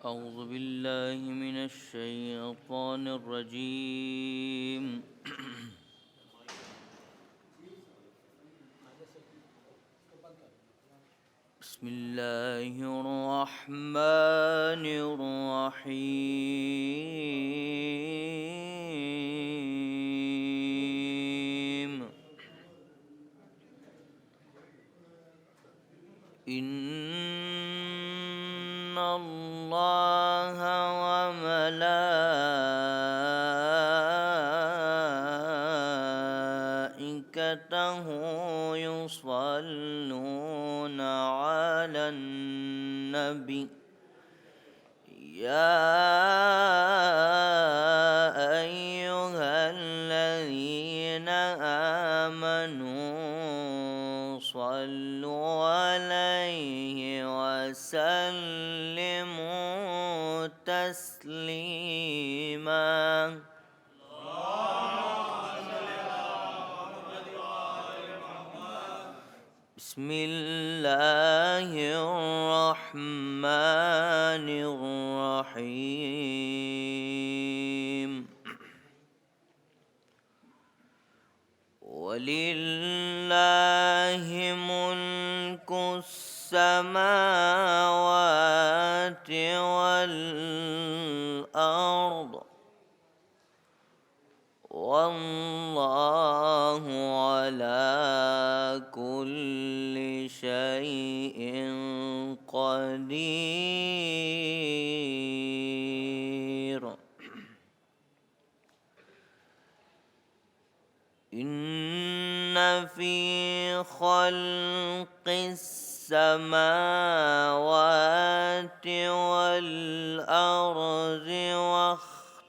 أعوذ بالله من الشيطان الرجيم. بسم الله الرحمن الرحيم. إن الله وملائكته يصلون على النبي يا أيها الذين آمنوا صلوا عليه وسلموا تسليما. بسم الله الرحمن الرحيم. ولله ملك السماوات والأرض والله على كل شيء قدير. إن في خلق السماوات والأرض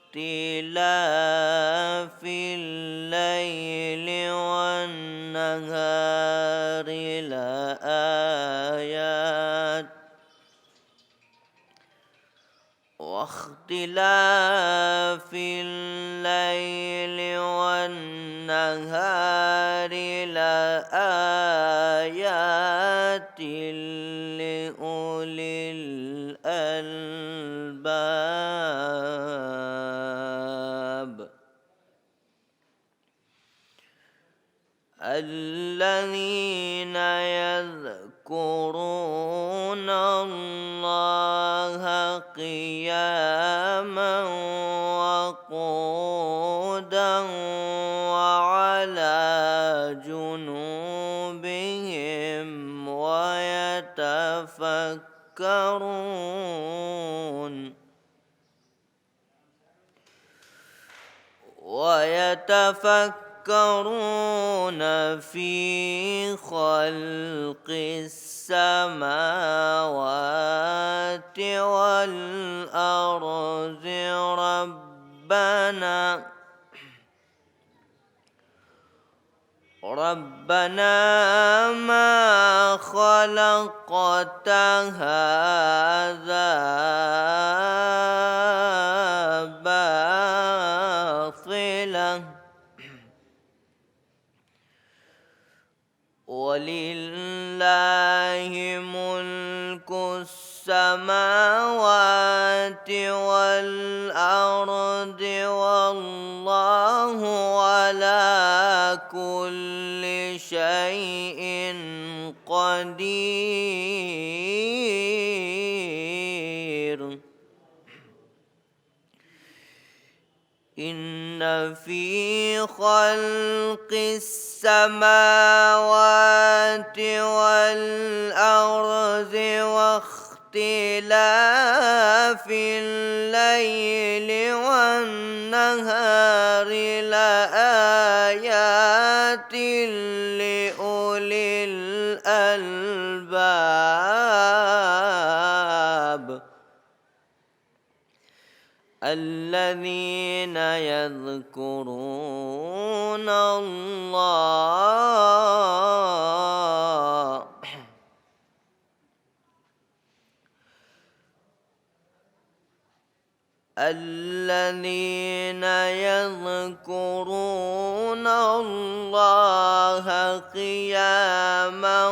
واختلاف الليل والنهار لآيات واختلاف الليل والنهار لآيات لأولي الألباب الذين يذكرون الله قياما وقعودا وعلى جنوبهم ويتفكرون في خلق السماوات والأرض ربنا ما خلقت هذا باطلا ولله ملك السماوات والأرض والله على كل شيء قدير. إن في خلق السماوات والأرض واختلاف الليل والنهار لآيات لأولي الألباب الذين يذكرون الله الذين يذكرون الله قياما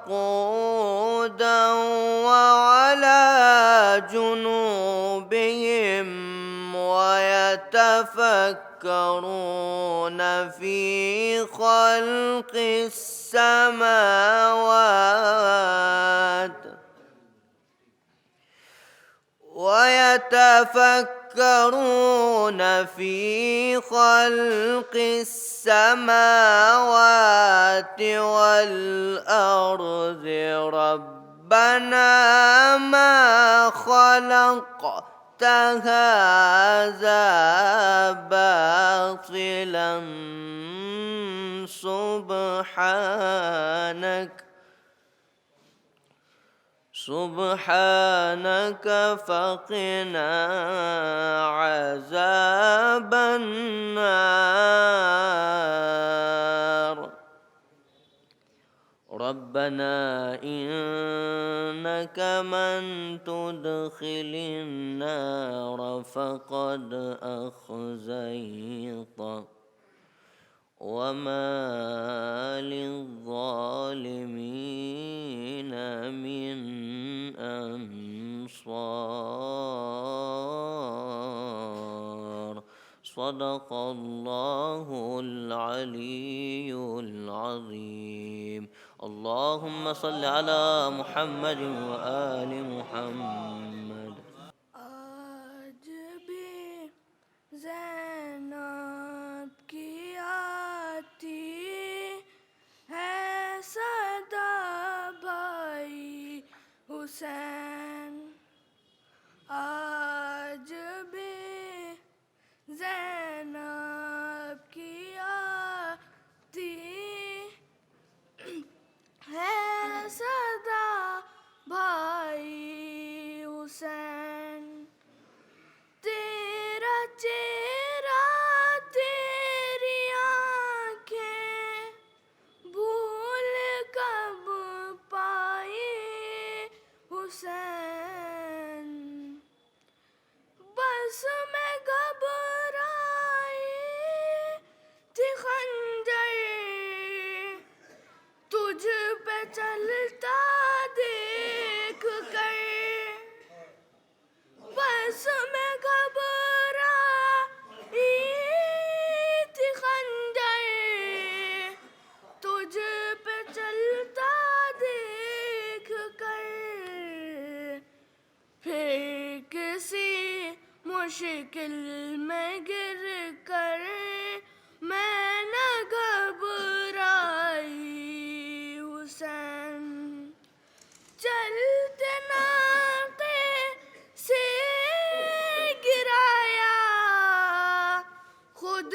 وقعودا وعلى جنوبهم ويتفكرون في خلق السماوات والأرض ربنا ما خلقت هذا باطلا سبحانك فقنا عذاب النار ربنا إنك من تدخل النار فقد أخزيته وما للظالمين من أنصار صدق الله العلي العظيم اللهم صل على محمد وآل محمد آج بھی زینب کی آتی ہے صدا بھائی حسین آج بھی زینب کی آتی ہے صدا بھائی حسین تیرا چہرہ تیری آنکھیں بھول کب پائی حسین بس میں گھبرائی تھی خنجر تجھ پہ چلتا دیکھ کر بس میں گھبرائی تھی خنجر تجھ پہ چلتا دیکھ کر پھر کسی مشکل میں گر کر میں نہ گھبرائی حسین چلتے ناقے سے گرایا خود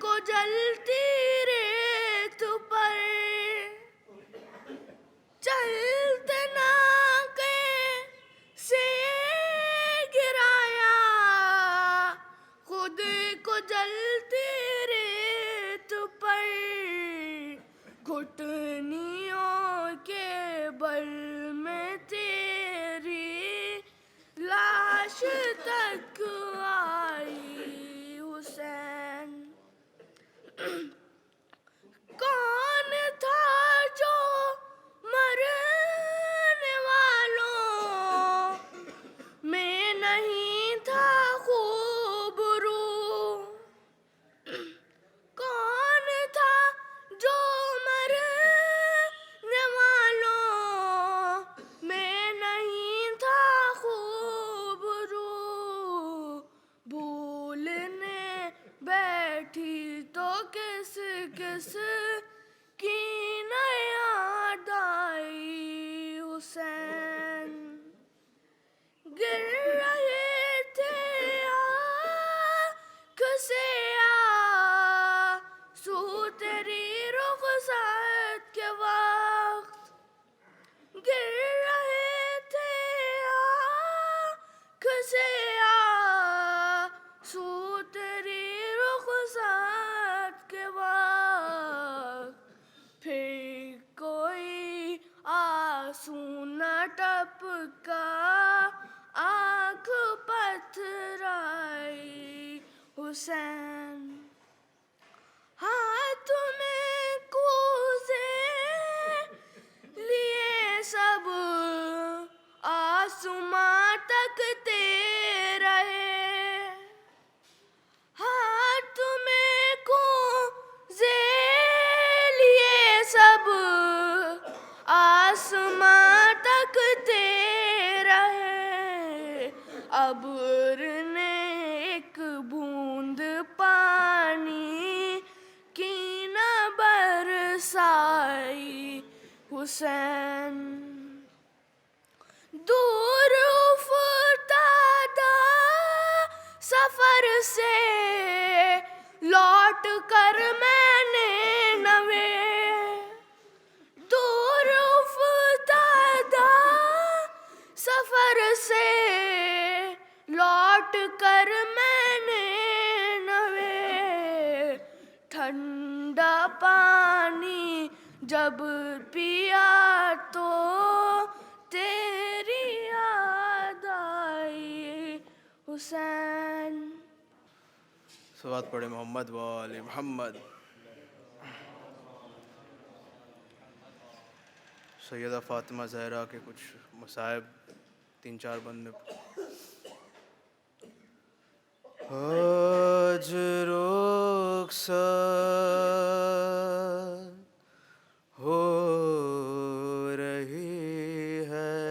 کو جلتی ریت پر چلتے ناقے سے گرایا خود کو جلتی ریت پر گھٹنیوں کے بل میں تیری لاش تک آئی حسین کون تھا جو مرنے والوں میں نہیں تھا خوب رو کون تھا جو مرنے والوں میں نہیں تھا خوب رو بھولنے بیٹھی تو کس کس کی نہ یاد آئی حسین گر رہے تھے آنکھ سے آنسو تیری رخصت کے وقت گر رہے تھے آنکھ سے آنسو تیری رخصت کے وقت پھر کوئی آنسو نہ ٹپکا آنکھ پتھر پتھرائی حسین ہاتھ میں کوزے لیے سب آسماں تکتے رہے ہاتھ میں کوزے لیے سب آسماں تکتے رہے ابر نے ایک بوند پانی کی نہ برسائی حسین دور افتادہ سفر سے لوٹ کر میں نے نوے دور افتادہ سفر سے لوٹ کر میں نے نوے ٹھنڈا پانی جب پیا تو تیری یاد آئی حسین. صلوات پڑھے محمد و آل محمد. سیدہ فاطمہ زہرا کے کچھ مصائب 3-4 بند میں. آج رخصت ہو رہی ہے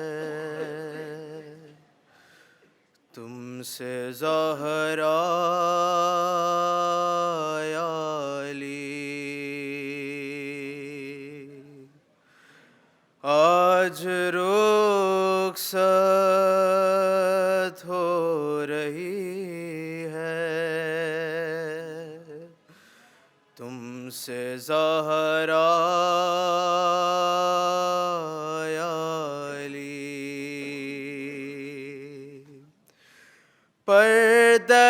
تم سے زہرا یا علی آج رخصت ہو رہی ہے تم سے زہرا یا علی پردہ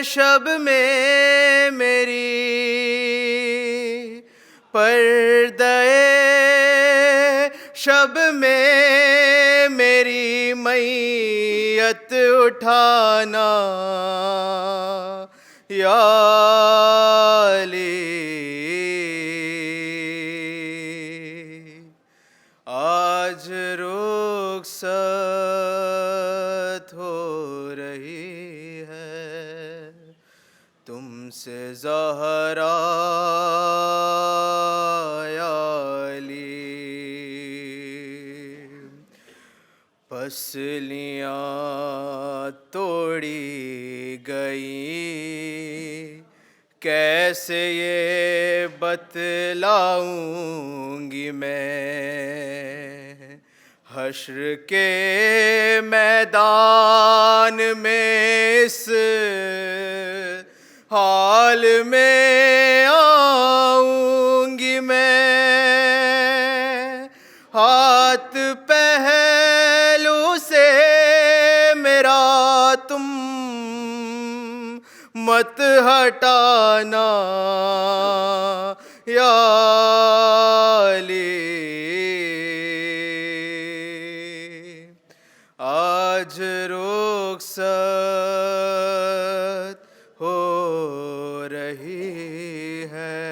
شب میں میری پردہ شب میں میری میت اٹھانا یا علی آج رخصت ہو رہی ہے تم سے زہرا یا علی پسلیاں توڑی گئی کیسے یہ بتلاؤں گی میں حشر کے میدان میں اس حال میں آؤں گی میں ہاتھ پہلو سے میرا تم مت ہٹانا یا علی آج رخصت ہو رہی ہے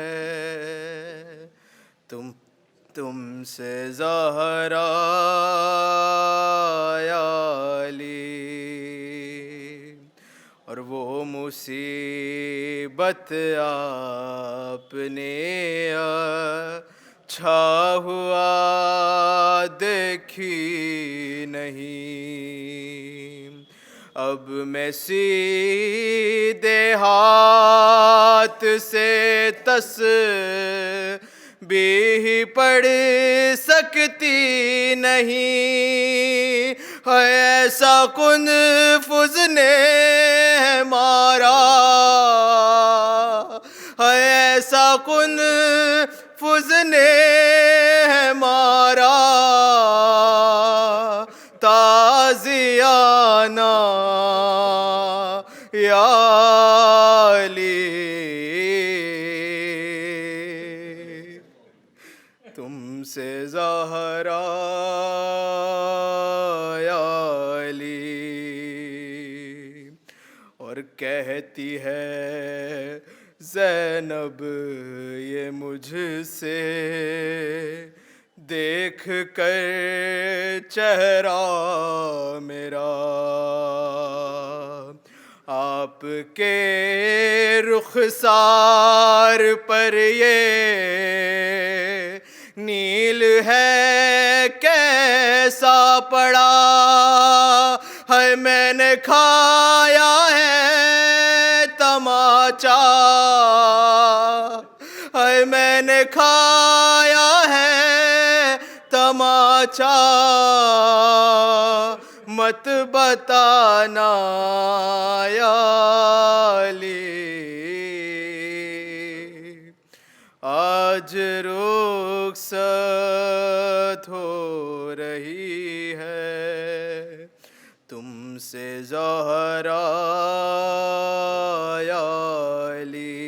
تم سے زہرا یا علی اور وہ مصیبت آپ نے چھا ہوا دیکھی نہیں اب میں سیدھے ہاتھ سے تسبیح پڑھ سکتی نہیں ہے ایسا کنفذ نے مارا ہے ایسا کنفذ نے مارا تازیانہ یا علی تم سے زہرا یا علی کہتی ہے زینب یہ مجھ سے، دیکھ کر چہرہ میرا آپ کے رخسار پر یہ نیل ہے کیسا پڑا ہے، میں نے کھایا ہے تماچا، ہے میں نے کھایا ہے تماچا، مت بتانا یا علی، آج رخصت ہو رہی ہے تم سے زہرا یا علی،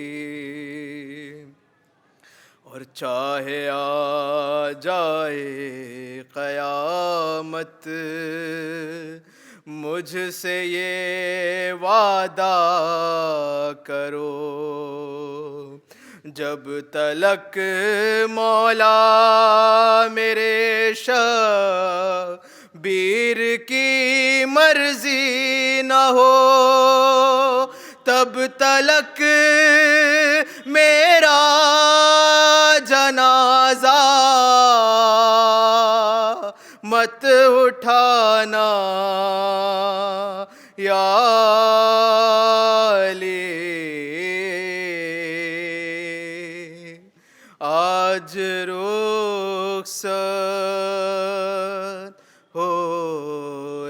اور چاہے آ جائے قیامت مجھ سے یہ وعدہ کرو، جب تلک مولا میرے شبیر کی مرضی نہ ہو، تب تلک میرا جنازہ مت اٹھانا یا علی، آج رخصت ہو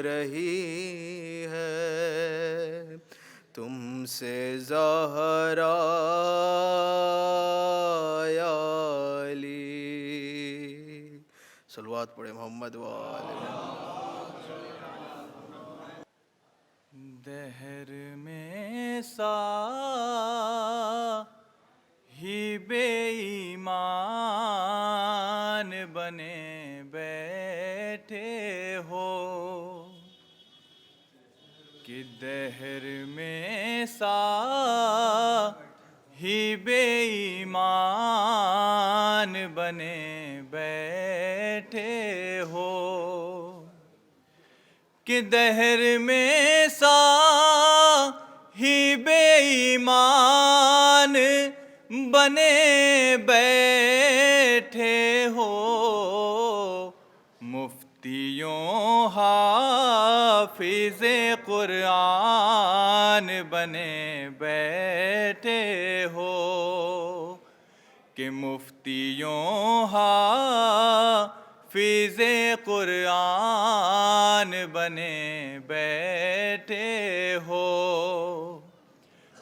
رہی ہے تم سے زہرا یا علی، صلوات پڑھے محمد وآل دہر میں صاحب ایمان بنے بیٹھے ہو، کہ دہر میں صاحب ایمان بنے بیٹھے ہو، کہ دہر میں صاحب ایمان بنے بیٹھے ہو، مفتیوں حافظ قرآن بنے بیٹھے ہو، کہ مفتیوں حافظ قرآن بنے بیٹھے ہو،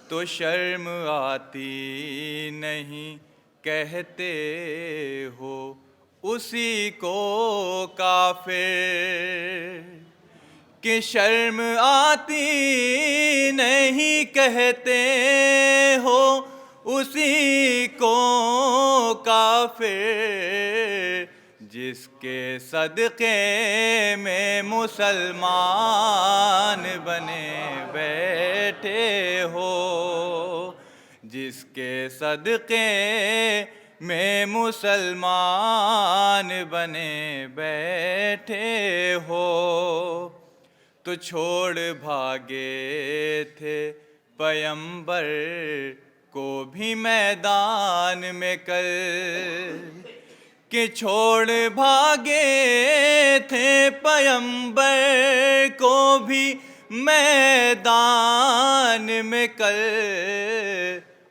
تو شرم آتی نہیں کہتے ہو اسی کو کافر، کہ شرم آتی نہیں کہتے ہو اسی کو کافر، جس کے صدقے میں مسلمان بنے بیٹھے ہو، جس کے صدقے میں مسلمان بنے بیٹھے ہو، تو چھوڑ بھاگے تھے پیمبر کو بھی میدان میں کل، کہ چھوڑ بھاگے تھے پیمبر کو بھی میدان میں کل،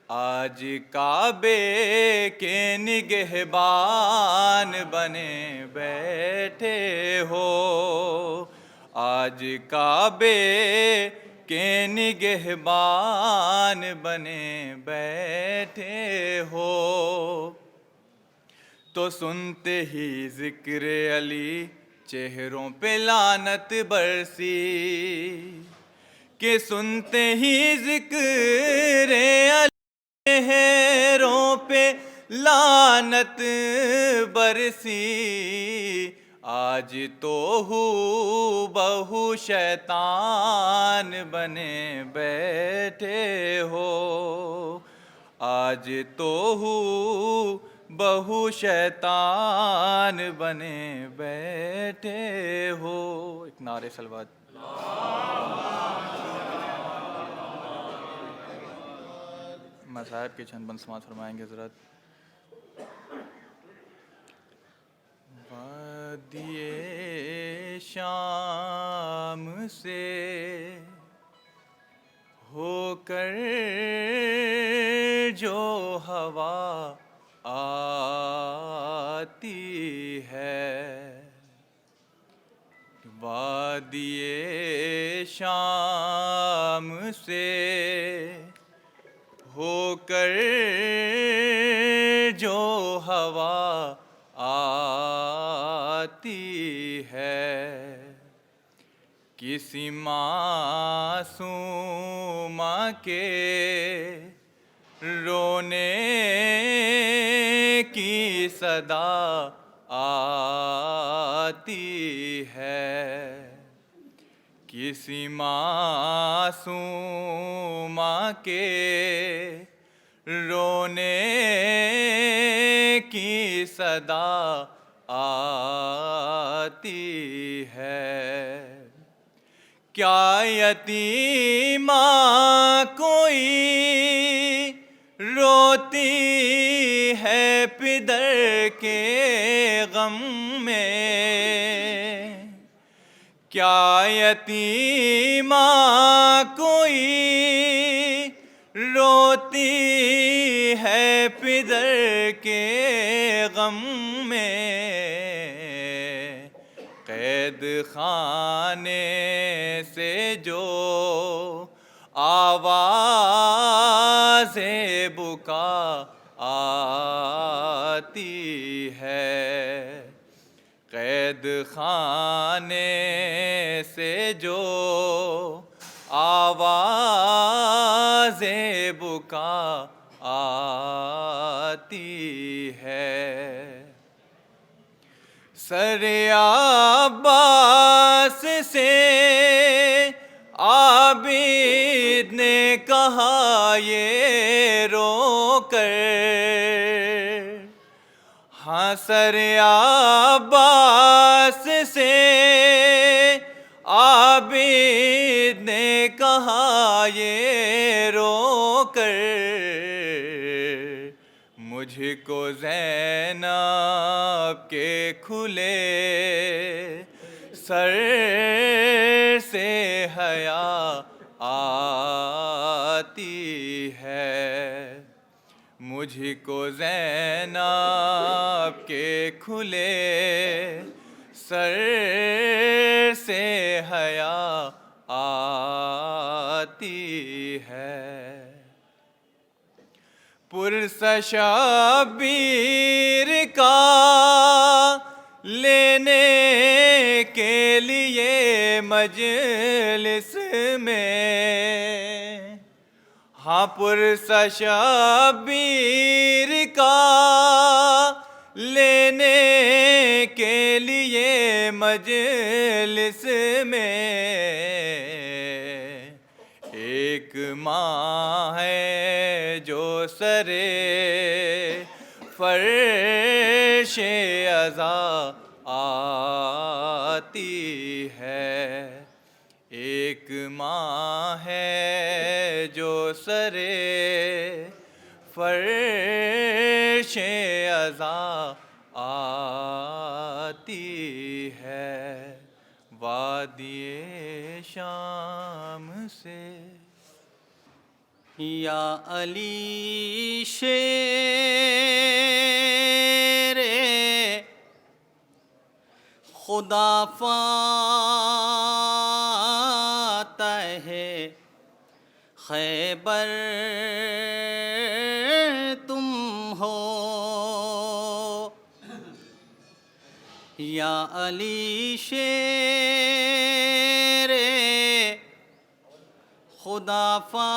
آج کعبے کے نگہبان بنے بیٹھے ہو، آج کعبے کے نگہبان بنے بیٹھے ہو، تو سنتے ہی ذکر علی چہروں پہ لعنت برسی، کہ سنتے ہی ذکر علی چہروں پہ لعنت برسی، آج تو ہو بہو شیطان بنے بیٹھے ہو، آج تو ہو بہو شیطان بنے بیٹھے ہو۔ ایک نعرے صلوات۔ مذاہب کے چند بند سماعت فرمائیں گے حضرات۔ وادی شام سے ہو کر جو ہوا آتی ہے، وادی شام سے ہو کر جو ہوا آتی ہے، کسی معصوم کے رونے کی صدا آتی ہے، کسی معصوم کے رونے کی صدا آتی ہے۔ کیا یتیمہ کوئی روتی ہے پدر کے غم میں، کیا یتیمہ کوئی روتی ہے پدر کے غم میں، قید خانے سے جو آواز بکا آتی ہے، قید خانے سے جو آواز بکا آتی ہے، سر عباس سے عابد نے کہا یہ رو کر، ہاں سر عباس سے عابد نے کہا یہ رو کر، مجھ کو زینب کے کھلے سر سے حیا آتی ہے، مجھ کو زینب کے کھلے سر سے حیا آتی ہے، پرس شبیر کا لینے کے لیے مجلس میں، ہاں پرس شبیر کا لینے کے لیے مجلس میں، ایک ماں ہے جو سرے فرش عزا آتی ہے، ایک ماں ہے جو سرے فرش عزا آتی ہے، وادی شام سے۔ یا علی شیر خدا فاتح خیبر تم ہو، یا علی شیر خدا فاتح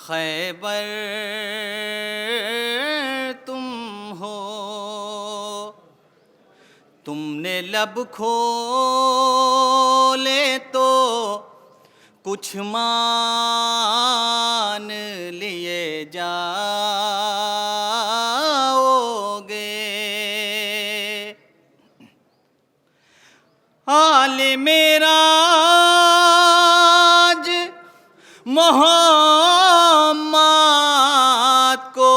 خیبر تم تم نے لب کھولے تو کچھ مان لیے جاؤ گے. حال میرا آج محمد کو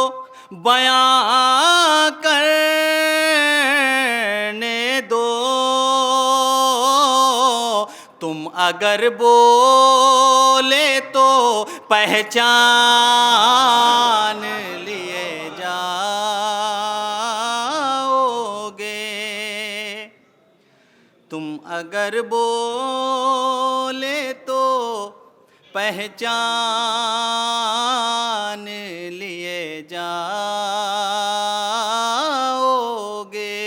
بیان کرنے دو. تم اگر بولے تو پہچان لیے جاؤ گے. تم اگر بولے تو پہچان لیے جاؤ گے.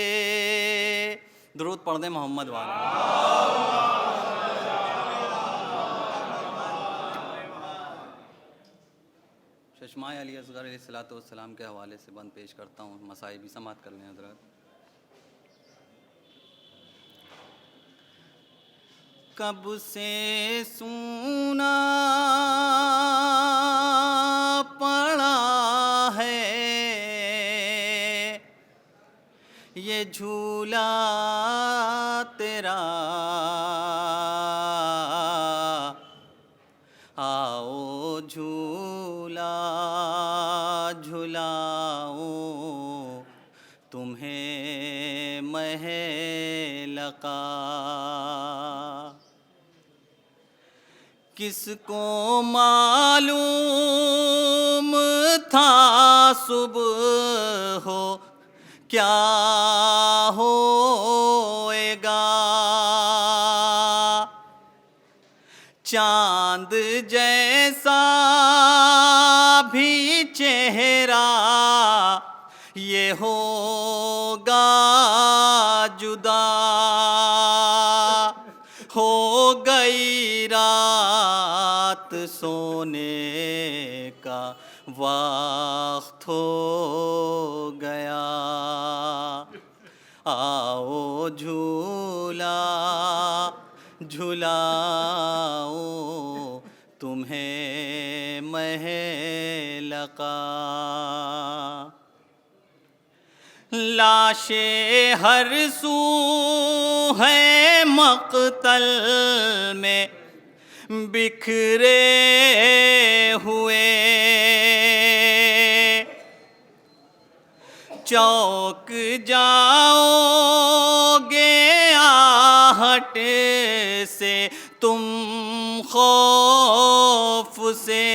درود پڑھ دیں محمد والا. چشمہ علی اصغر علیہ الصلوۃ والسلام کے حوالے سے بند پیش کرتا ہوں. مسائل بھی سماعت کر لیں حضرات. کب سے سونا پڑا ہے یہ جھولا تیرا, آؤ جھولا جھلاؤں تمہیں محل لقا. کس کو معلوم تھا صبح ہو کیا ہوئے گا. چاند جیسا بھی چہرہ یہ ہوگا جدا. ہو گئی رات سونے کا وقت ہو گیا. آؤ جھولا جھلاؤں تمہیں محل لقا. لاشیں ہر سو ہے مقتل میں بکھرے ہوئے. چوک جاؤ گے آہٹ سے تم خوف سے.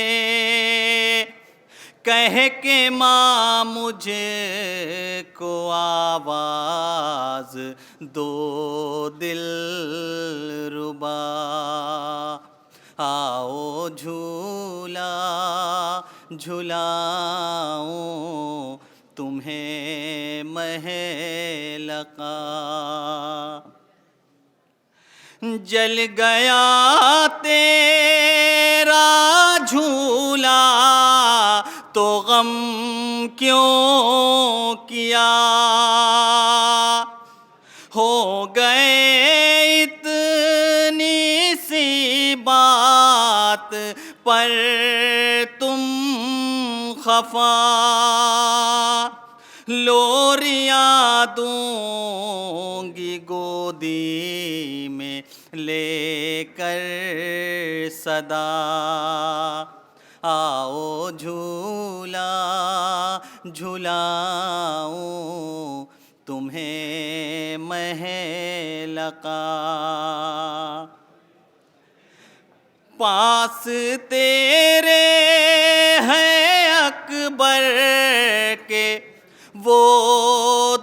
کہہ کے ماں مجھے کو آواز دو دل ربا. آؤ جھولا جھلاؤں تمہیں محل لقا. جل گیا تیرا جھولا تو غم کیوں کیا. ہو گئے اتنی سی بات پر تم خفا. لوریاں دوں گی گودی میں لے کر صدا. آؤ جھولا جھلاؤں تمہیں محل لقا. پاس تیرے ہیں اکبر کے وہ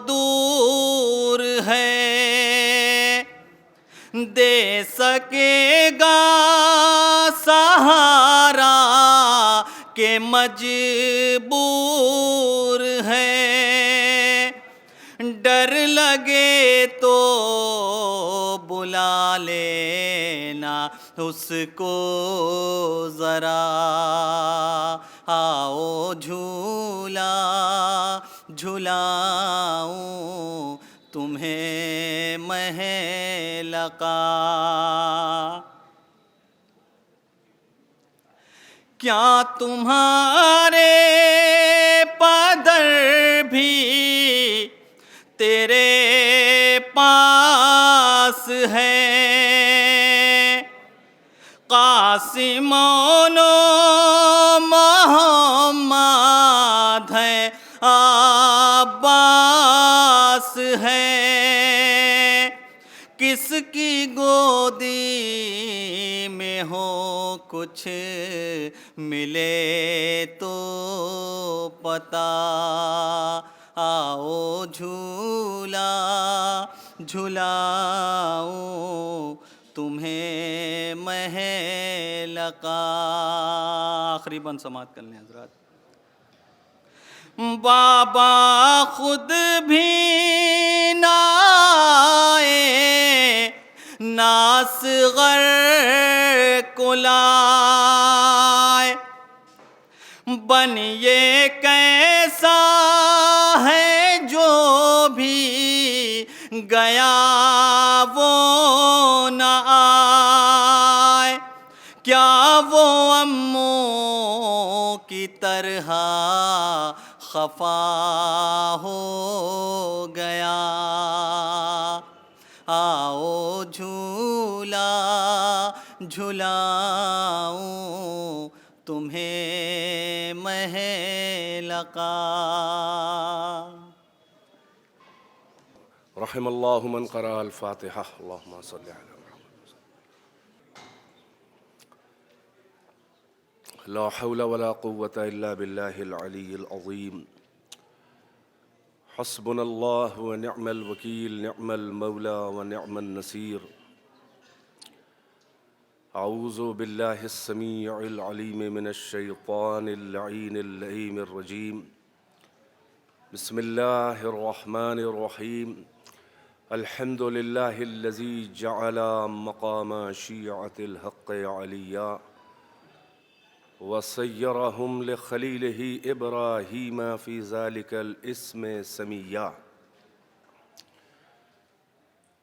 دور ہے. دے سکے گا سہارا کہ مجبور ہے. ڈر لگے تو بلا لینا اس کو ذرا. آؤ جھولا جھلاؤں تمہیں مہ لقا، کیا تمہارے پدر بھی تیرے پاس ہے، قاسم و محمد ہے، عباس ہے، کس کی گودی میں ہو کچھ ملے تو پتا، آؤ جھولا جھلاؤں تمہیں مہ لقا۔ آخری بند سماعت کر لیں حضرات۔ بابا خود بھی نہ آئے، ناصغر کو لائے، بن یہ کیسا ہے جو بھی گیا وہ نہ آئے، کیا وہ اموں کی طرح خفا ہو گیا، آؤ جھولا جھلاؤں تمہیں مہ لقا۔ رحم اللہ من قرأ الفاتحہ۔ اللہم صلی علی محمد۔ لا حول ولا قوة الا باللہ العلی العظیم۔ حسبنا اللہ ونعم الوکیل، نعم المولا ونعم النصیر۔ اعوذ باللہ السمیع العلیم من الشیطان اللعین اللئیم الرجیم۔ بسم اللہ الرحمن الرحیم۔ الحمد للہ الذی جعل مقام شیعۃ الحق علیہ، وصیرہم لخلیلہ ابراہیم فی ذلک الاسم سمیہ،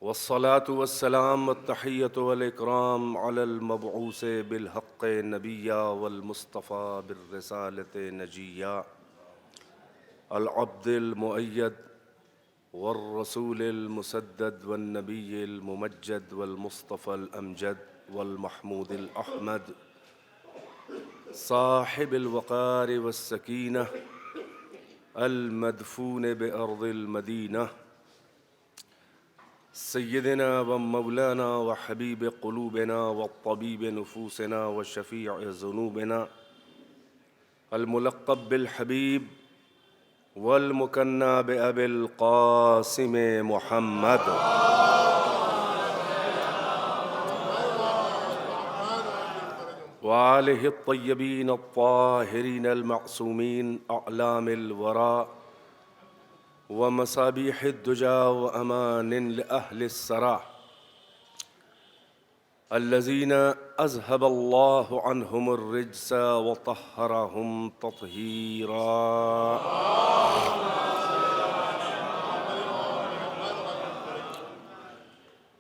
والصلاة والسلام والتحیۃ والاکرام علی المبعوث بالحق نبیہ والمصطفى بالرسالۃ نجیہ، العبد المؤید والرسول المسدد والنبی الممجد والمصطفى الامجد والمحمود الاحمد، صاحب الوقار والسکینہ، المدفون بأرض المدینہ، سیدنا و مولانا و حبیب قلوبنا و طبیب نفوسنا و شفیع ذنوبنا، الملقب بالحبیب والمکنى بأبي القاسم محمد، وآلہ الطیبین الطاہرین المعصومین، اعلام الورى ومصابیح الدجى وأمان لأهل السرى، الذين أذهب الله عنهم الرجس وطهرهم تطهيرا،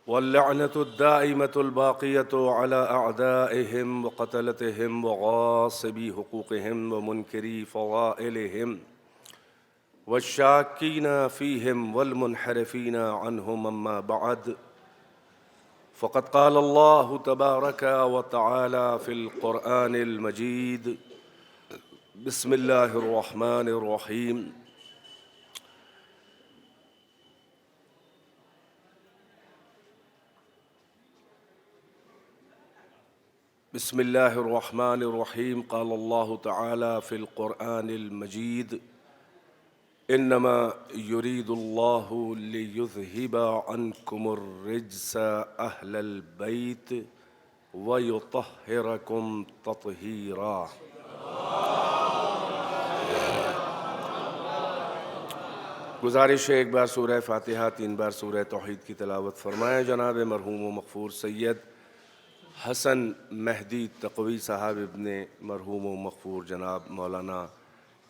واللعنة الدائمة الباقية على أعدائهم وقتلتهم وغاصبي حقوقهم ومنكري فضائلهم والشاكين فيهم والمنحرفين عنهم، أما بعد، فقد قال الله تبارك وتعالى في القرآن المجيد: بسم الله الرحمن الرحيم. بسم الله الرحمن الرحيم. قال الله تعالى في القرآن المجيد: إنما يريد الله ليذهب عنكم الرجس أهل البيت ويطهركم تطهيرا. گزارش ہے ایک بار سورہ فاتحہ 3 بار سورہ توحید کی تلاوت فرمائیں. جناب مرحوم و مغفور سید حسن مہدی تقوی صاحب ابن مرحوم و مغفور جناب مولانا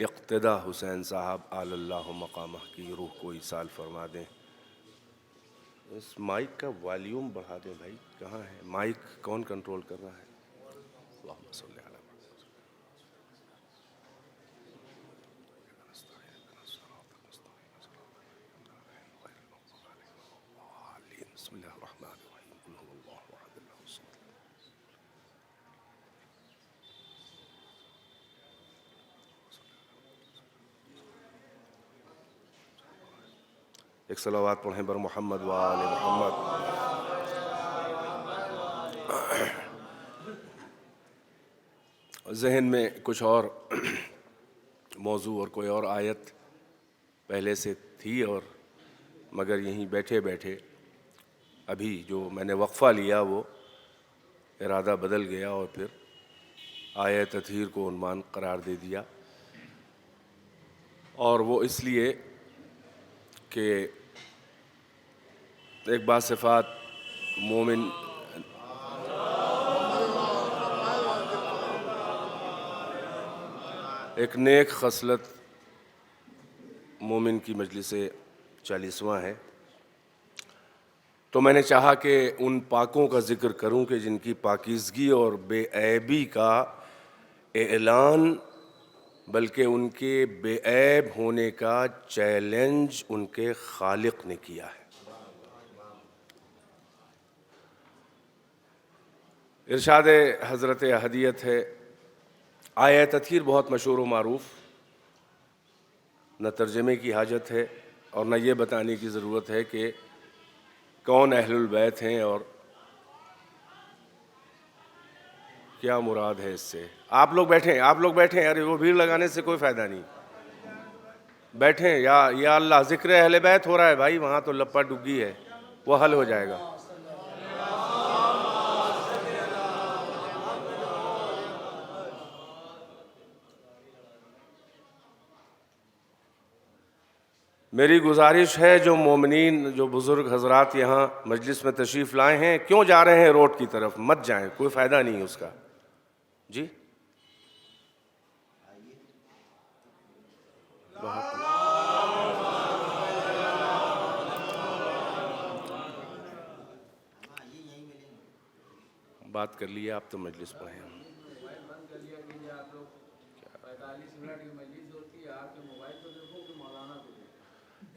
اقتداء حسین صاحب اعلی اللہ مقامہ کی روح کو ایصال فرما دیں. اس مائک کا والیوم بڑھا دیں بھائی. کہاں ہے مائک؟ کون کنٹرول کر رہا ہے؟ اللہم صلی علی بسم اللہ الرحمن الرحیم قل هو اللہ احد اللہ الصمد. ایک صلوات پڑھیں بر محمد و آل محمد. ذہن میں کچھ اور موضوع اور کوئی اور آیت پہلے سے تھی، اور مگر یہیں بیٹھے بیٹھے ابھی جو میں نے وقفہ لیا وہ ارادہ بدل گیا اور پھر آیہ تطہیر کو عنوان قرار دے دیا. اور وہ اس لیے کہ ایک باصفات مومن ایک نیک خصلت مومن کی مجلس 40واں ہے، تو میں نے چاہا کہ ان پاکوں کا ذکر کروں کہ جن کی پاکیزگی اور بے عیبی کا اعلان بلکہ ان کے بے عیب ہونے کا چیلنج ان کے خالق نے کیا ہے. ارشاد حضرت احدیت ہے. آیہ تطہیر بہت مشہور و معروف، نہ ترجمے کی حاجت ہے اور نہ یہ بتانے کی ضرورت ہے کہ کون اہل البیت ہیں اور کیا مراد ہے اس سے. آپ لوگ بیٹھیں، ارے وہ بھیڑ لگانے سے کوئی فائدہ نہیں. بیٹھیں، یا اللہ ذکر اہل بیت ہو رہا ہے بھائی، وہاں تو لپا ڈگی ہے، وہ حل ہو جائے گا. میری گزارش ہے جو مومنین، جو بزرگ حضرات یہاں مجلس میں تشریف لائے ہیں، کیوں جا رہے ہیں روڈ کی طرف؟ مت جائیں، کوئی فائدہ نہیں اس کا. جی بات کر لیے آپ تو مجلس پڑھیں.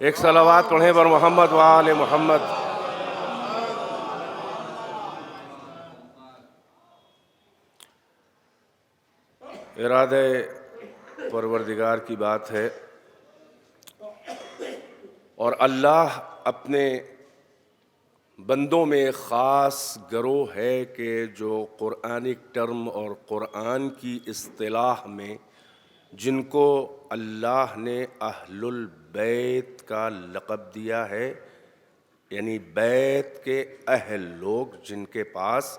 ایک صلوات پڑھیں بر محمد و آل محمد. ارادہ پروردگار کی بات ہے، اور اللہ اپنے بندوں میں خاص گروہ ہے کہ جو قرآنک ٹرم اور قرآن کی اصطلاح میں جن کو اللہ نے اہل البیت کا لقب دیا ہے، یعنی بیت کے اہل لوگ جن کے پاس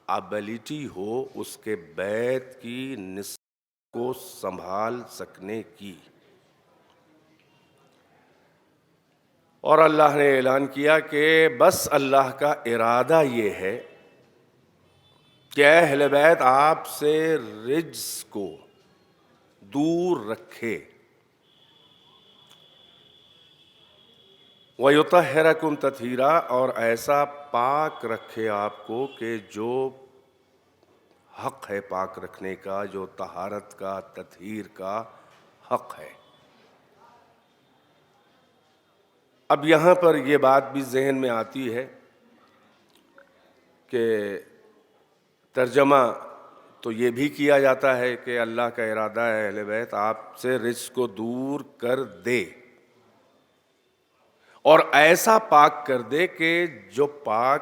ابیلٹی ہو اس کے بیت کی نسبت کو سنبھال سکنے کی. اور اللہ نے اعلان کیا کہ بس اللہ کا ارادہ یہ ہے کہ اہل بیت آپ سے رجس کو دور رکھے، وَيُطَهِّرَكُمْ تَطْهِيرًا، اور ایسا پاک رکھے آپ کو کہ جو حق ہے پاک رکھنے کا، جو طہارت کا، تطہیر کا حق ہے. اب یہاں پر یہ بات بھی ذہن میں آتی ہے کہ ترجمہ تو یہ بھی کیا جاتا ہے کہ اللہ کا ارادہ ہے اہل بیت آپ سے رجس کو دور کر دے، اور ایسا پاک کر دے کہ جو پاک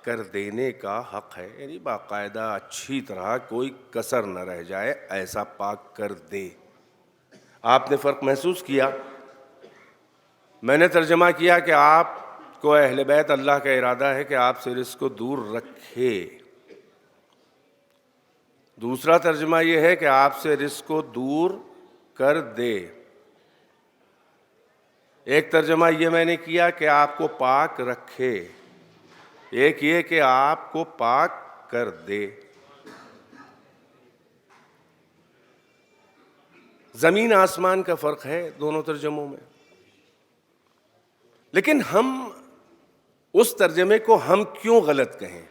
کر دینے کا حق ہے، یعنی باقاعدہ اچھی طرح کوئی کسر نہ رہ جائے، ایسا پاک کر دے. آپ نے فرق محسوس کیا؟ میں نے ترجمہ کیا کہ آپ کو اہل بیت اللہ کا ارادہ ہے کہ آپ سے رزق کو دور رکھے. دوسرا ترجمہ یہ ہے کہ آپ سے رزق کو دور کر دے. ایک ترجمہ یہ میں نے کیا کہ آپ کو پاک رکھے، ایک یہ کہ آپ کو پاک کر دے. زمین آسمان کا فرق ہے دونوں ترجموں میں، لیکن ہم اس ترجمے کو ہم کیوں غلط کہیں؟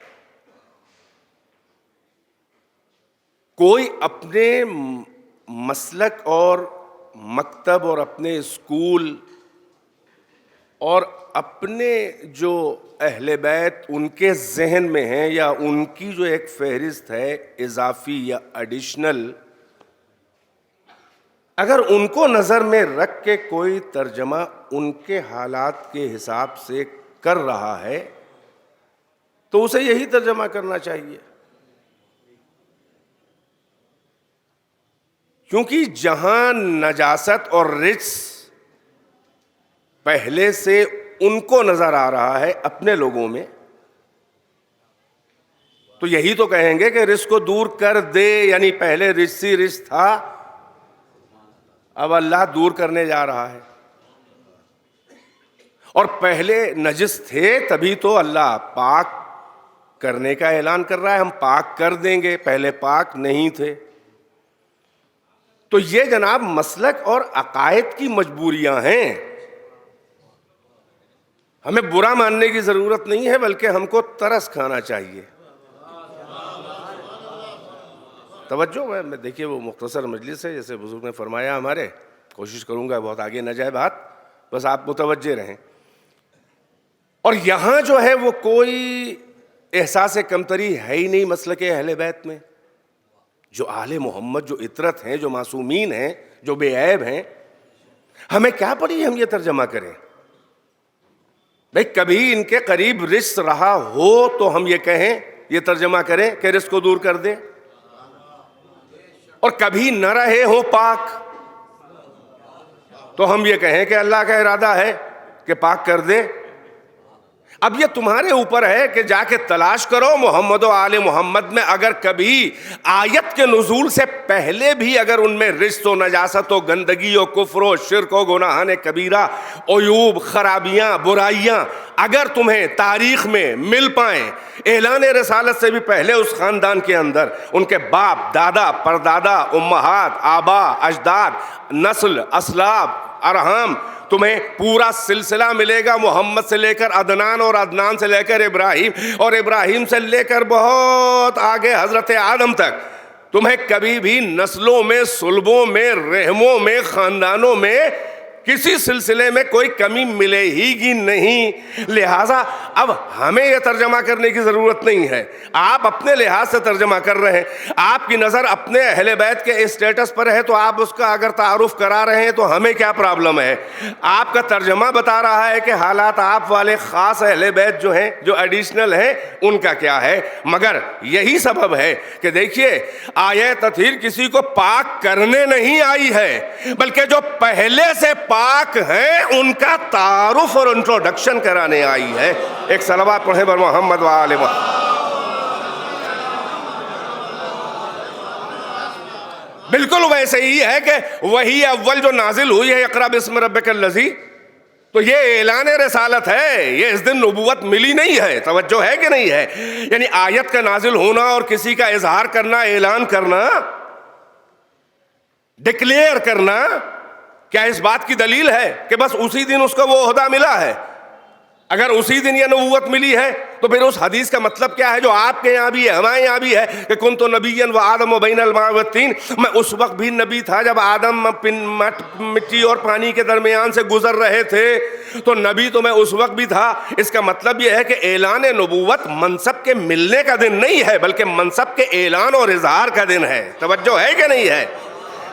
کوئی اپنے مسلک اور مکتب اور اپنے اسکول اور اپنے جو اہل بیت ان کے ذہن میں ہیں یا ان کی جو ایک فہرست ہے اضافی یا ایڈیشنل، اگر ان کو نظر میں رکھ کے کوئی ترجمہ ان کے حالات کے حساب سے کر رہا ہے تو اسے یہی ترجمہ کرنا چاہیے، کیونکہ جہاں نجاست اور رجس پہلے سے ان کو نظر آ رہا ہے اپنے لوگوں میں، تو یہی تو کہیں گے کہ رجس کو دور کر دے، یعنی پہلے رجس ہی رجس تھا، اب اللہ دور کرنے جا رہا ہے۔ اور پہلے نجس تھے تبھی تو اللہ پاک کرنے کا اعلان کر رہا ہے، ہم پاک کر دیں گے، پہلے پاک نہیں تھے۔ تو یہ جناب مسلک اور عقائد کی مجبوریاں ہیں، ہمیں برا ماننے کی ضرورت نہیں ہے، بلکہ ہم کو ترس کھانا چاہیے۔ توجہ ہے، دیکھیے وہ مختصر مجلس ہے، جیسے بزرگ نے فرمایا، ہمارے کوشش کروں گا بہت آگے نہ جائے بات، بس آپ متوجہ رہیں۔ اور یہاں جو ہے وہ کوئی احساس کمتری ہے ہی نہیں مسلک اہل بیت میں، جو آل محمد، جو عطرت ہیں، جو معصومین ہیں، جو بے عیب ہیں، ہمیں کیا پڑی ہم یہ ترجمہ کریں؟ بھئی کبھی ان کے قریب رزق رہا ہو تو ہم یہ کہیں، یہ ترجمہ کریں کہ رزق کو دور کر دے، اور کبھی نہ رہے ہو پاک تو ہم یہ کہیں کہ اللہ کا ارادہ ہے کہ پاک کر دے۔ اب یہ تمہارے اوپر ہے کہ جا کے تلاش کرو محمد و آل محمد میں، اگر کبھی آیت کے نزول سے پہلے بھی اگر ان میں رجس و نجاست و گندگی و کفر و شرک و گناہان کبیرہ، عیوب، خرابیاں، برائیاں اگر تمہیں تاریخ میں مل پائیں، اعلان رسالت سے بھی پہلے اس خاندان کے اندر ان کے باپ، دادا، پردادا، امہات، آبا، اجداد، نسل، اسلاب، ارحام، تمہیں پورا سلسلہ ملے گا، محمد سے لے کر عدنان، اور عدنان سے لے کر ابراہیم، اور ابراہیم سے لے کر بہت آگے حضرت آدم تک، تمہیں کبھی بھی نسلوں میں، صلبوں میں، رحموں میں، خاندانوں میں کسی سلسلے میں کوئی کمی ملے ہی گی نہیں۔ لہٰذا اب ہمیں یہ ترجمہ کرنے کی ضرورت نہیں ہے، آپ اپنے لحاظ سے ترجمہ کر رہے ہیں، آپ کی نظر اپنے اہل بیت کے اسٹیٹس پر ہے تو آپ اس کا اگر تعارف کرا رہے ہیں تو ہمیں کیا پرابلم ہے؟ آپ کا ترجمہ بتا رہا ہے کہ حالات آپ والے خاص اہل بیت جو ہیں، جو ایڈیشنل ہیں، ان کا کیا ہے۔ مگر یہی سبب ہے کہ دیکھیے آیت تطہیر کسی کو پاک کرنے نہیں آئی ہے، بلکہ جو پہلے سے پاک ہیں ان کا تعارف اور انٹروڈکشن کرانے آئی ہے۔ ایک صلوات پڑھیں بر محمد و آل محمد۔ بالکل ویسے ہی ہے کہ وہی اول جو نازل ہوئی ہے، اقرأ باسم ربک الذی، تو یہ اعلان رسالت ہے، یہ اس دن نبوت ملی نہیں ہے۔ توجہ ہے کہ نہیں ہے؟ یعنی آیت کا نازل ہونا اور کسی کا اظہار کرنا، اعلان کرنا، ڈکلیئر کرنا، کیا اس بات کی دلیل ہے کہ بس اسی دن اس کو وہ عہدہ ملا ہے؟ اگر اسی دن یہ نبوت ملی ہے تو پھر اس حدیث کا مطلب کیا ہے جو آپ کے یہاں بھی ہے، ہمارے یہاں بھی ہے کہ کنت نبیا و آدم و بین الماء والطین، میں اس وقت بھی نبی تھا جب آدم مٹی اور پانی کے درمیان سے گزر رہے تھے، تو نبی تو میں اس وقت بھی تھا۔ اس کا مطلب یہ ہے کہ اعلان نبوت منصب کے ملنے کا دن نہیں ہے، بلکہ منصب کے اعلان اور اظہار کا دن ہے۔ توجہ ہے کہ نہیں ہے؟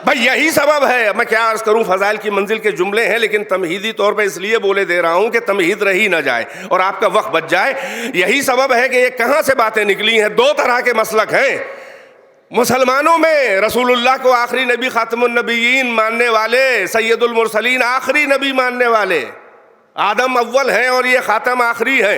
بھائی یہی سبب ہے، میں کیا عرض کروں، فضائل کی منزل کے جملے ہیں لیکن تمہیدی طور پہ اس لیے بولے دے رہا ہوں کہ تمہید رہی نہ جائے اور آپ کا وقت بچ جائے۔ یہی سبب ہے کہ یہ کہاں سے باتیں نکلی ہیں۔ دو طرح کے مسلک ہیں مسلمانوں میں، رسول اللہ کو آخری نبی، خاتم النبیین ماننے والے، سید المرسلین آخری نبی ماننے والے، آدم اول ہیں اور یہ خاتم آخری ہے۔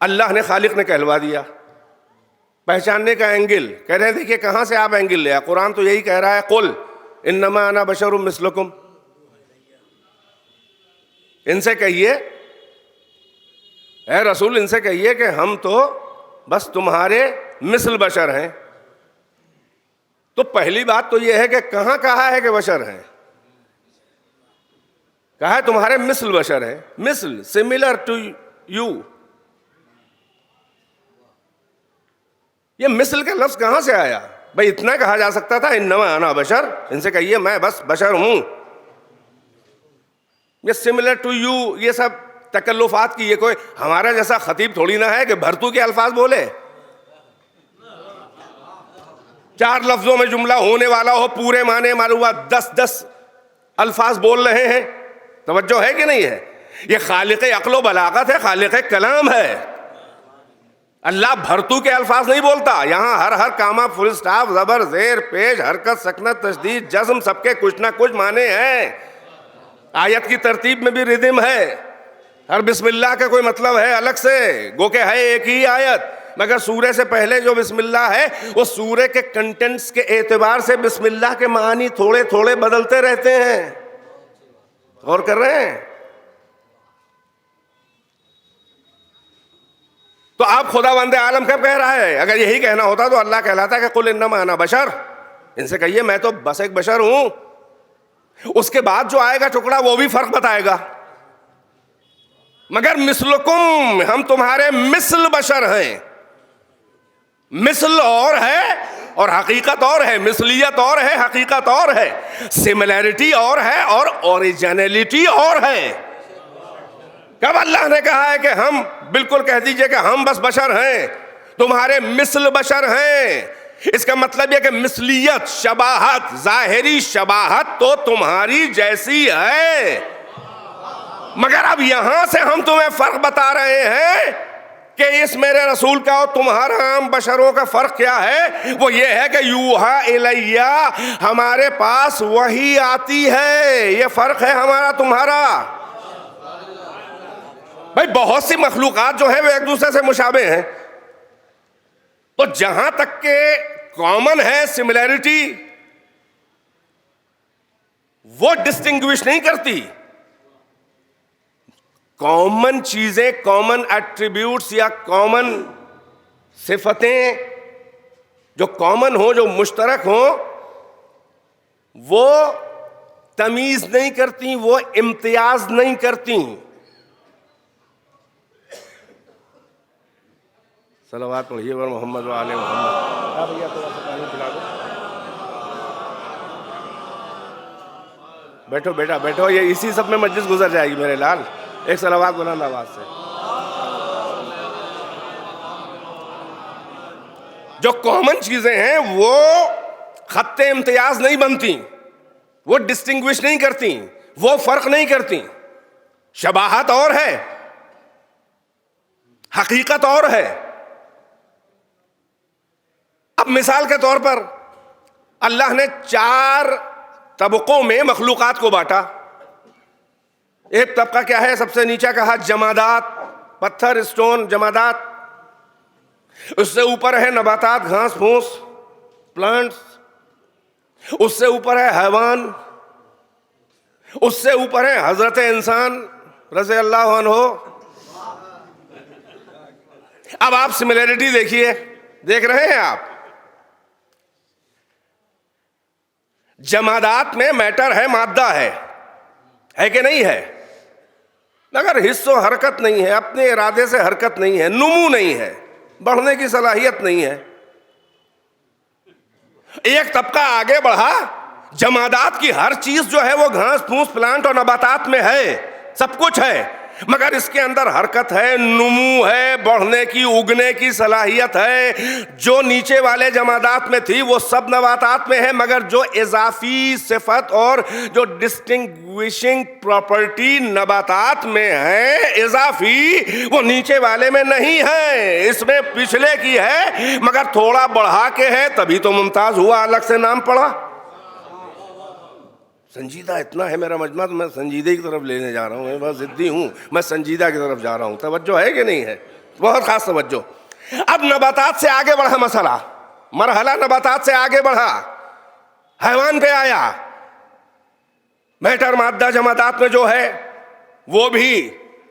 اللہ نے خالق نے کہلوا دیا. پہچاننے کا اینگل کہہ رہے ہیں دیکھیے کہاں سے آپ اینگل لے آئے. قرآن تو یہی کہہ رہا ہے قل انما انا بشر مثلکم. ان سے کہیے اے رسول ان سے کہیے کہ ہم تو بس تمہارے مثل بشر ہیں. تو پہلی بات تو یہ ہے کہ کہاں کہا ہے کہ بشر ہیں؟ کہا ہے تمہارے مثل بشر ہیں. مثل سملر ٹو یو. یہ مثل کا لفظ کہاں سے آیا؟ بھائی اتنا کہا جا سکتا تھا انما انا بشر. ان سے کہیے میں بس بشر ہوں. یہ سملر ٹو یو یہ سب تکلفات کی. یہ کوئی ہمارا جیسا خطیب تھوڑی نہ ہے کہ بھرتو کے الفاظ بولے. 4 لفظوں میں جملہ ہونے والا ہو پورے معنی معلوم 10 الفاظ بول رہے ہیں. توجہ ہے کہ نہیں ہے؟ یہ خالق عقل و بلاغت ہے, خالق کلام ہے. اللہ بھرتو کے الفاظ نہیں بولتا. یہاں ہر کاما فل اسٹاپ زبر زیر پیش حرکت سکنت تشدید جزم سب کے کچھ نہ کچھ معنی ہیں. آیت کی ترتیب میں بھی ردم ہے. ہر بسم اللہ کا کوئی مطلب ہے الگ سے, گو کہ ہے ایک ہی آیت, مگر سورہ سے پہلے جو بسم اللہ ہے وہ سورہ کے کنٹینٹس کے اعتبار سے بسم اللہ کے معنی تھوڑے تھوڑے بدلتے رہتے ہیں. غور کر رہے ہیں؟ تو آپ خدا بند عالم کب کہہ رہا ہے؟ اگر یہی کہنا ہوتا تو اللہ کہلاتا کہ قل انما انا بشر. ان سے کہیے میں تو بس ایک بشر ہوں. اس کے بعد جو آئے گا ٹکڑا وہ بھی فرق بتائے گا. مگر مثلکم ہم تمہارے مثل بشر ہیں. مثل اور ہے اور حقیقت اور ہے. مثلیت اور ہے, حقیقت اور ہے. سملیرٹی اور ہے اور اوریجنلٹی اور ہے. کب اللہ نے کہا ہے کہ ہم, بالکل کہہ دیجئے کہ ہم بس بشر ہیں, تمہارے مثل بشر ہیں. اس کا مطلب یہ کہ مثلیت, شباہت, ظاہری شباہت تو تمہاری جیسی ہے. مگر اب یہاں سے ہم تمہیں فرق بتا رہے ہیں کہ اس میرے رسول کا اور تمہارا عام بشروں کا فرق کیا ہے. وہ یہ ہے کہ یوحا الیہ, ہمارے پاس وحی آتی ہے. یہ فرق ہے ہمارا تمہارا. بھائی بہت سی مخلوقات جو ہیں وہ ایک دوسرے سے مشابہ ہیں, تو جہاں تک کہ کامن ہے سملیرٹی, وہ ڈسٹنگوش نہیں کرتی. کامن چیزیں, کامن ایٹریبیوٹس یا کامن صفتیں جو کامن ہوں, جو مشترک ہوں, وہ تمیز نہیں کرتی, وہ امتیاز نہیں کرتی. صلوات پڑھیے پر محمد و آل محمد. بھیا تھوڑا سا پانی پلا دو. بیٹھو بیٹا بیٹھو, یہ اسی سب میں مجلس گزر جائے گی میرے لال. ایک صلوات بلند آواز سے. جو کامن چیزیں ہیں وہ خط امتیاز نہیں بنتی, وہ ڈسٹنگوش نہیں کرتی, وہ فرق نہیں کرتی. شباہت اور ہے, حقیقت اور ہے. اب مثال کے طور پر اللہ نے 4 طبقوں میں مخلوقات کو بانٹا. ایک طبقہ کیا ہے؟ سب سے نیچا کہا جمادات, پتھر, اسٹون, جمادات. اس سے اوپر ہے نباتات, گھاس پھوس, پلانٹس. اس سے اوپر ہے حیوان. اس سے اوپر ہے حضرت انسان رضی اللہ عنہ. اب آپ سملیرٹی دیکھیے, دیکھ رہے ہیں آپ؟ جمادات میں میٹر ہے, مادہ ہے کہ نہیں ہے؟ مگر حص و حرکت نہیں ہے, اپنے ارادے سے حرکت نہیں ہے, نمو نہیں ہے, بڑھنے کی صلاحیت نہیں ہے. ایک طبقہ آگے بڑھا, جمادات کی ہر چیز جو ہے وہ گھاس پھوس, پلانٹ اور نباتات میں ہے, سب کچھ ہے, مگر اس کے اندر حرکت ہے, نمو ہے, بڑھنے کی, اگنے کی صلاحیت ہے. جو نیچے والے جمادات میں تھی وہ سب نباتات میں ہے, مگر جو اضافی صفت اور جو ڈسٹنگوشنگ پراپرٹی نباتات میں ہے اضافی, وہ نیچے والے میں نہیں ہے. اس میں پچھلے کی ہے مگر تھوڑا بڑھا کے ہے, تبھی تو ممتاز ہوا, الگ سے نام پڑا. سنجیدہ اتنا ہے میرا مجمع, تو میں سنجیدہ کی طرف لینے جا رہا ہوں. میں بہت ضدی ہوں, میں سنجیدہ کی طرف جا رہا ہوں. توجہ ہے کہ نہیں ہے؟ بہت خاص توجہ. اب نباتات سے آگے بڑھا مسئلہ, مرحلہ نباتات سے آگے بڑھا, حیوان پہ آیا. میٹر مادہ جمادات میں جو ہے وہ بھی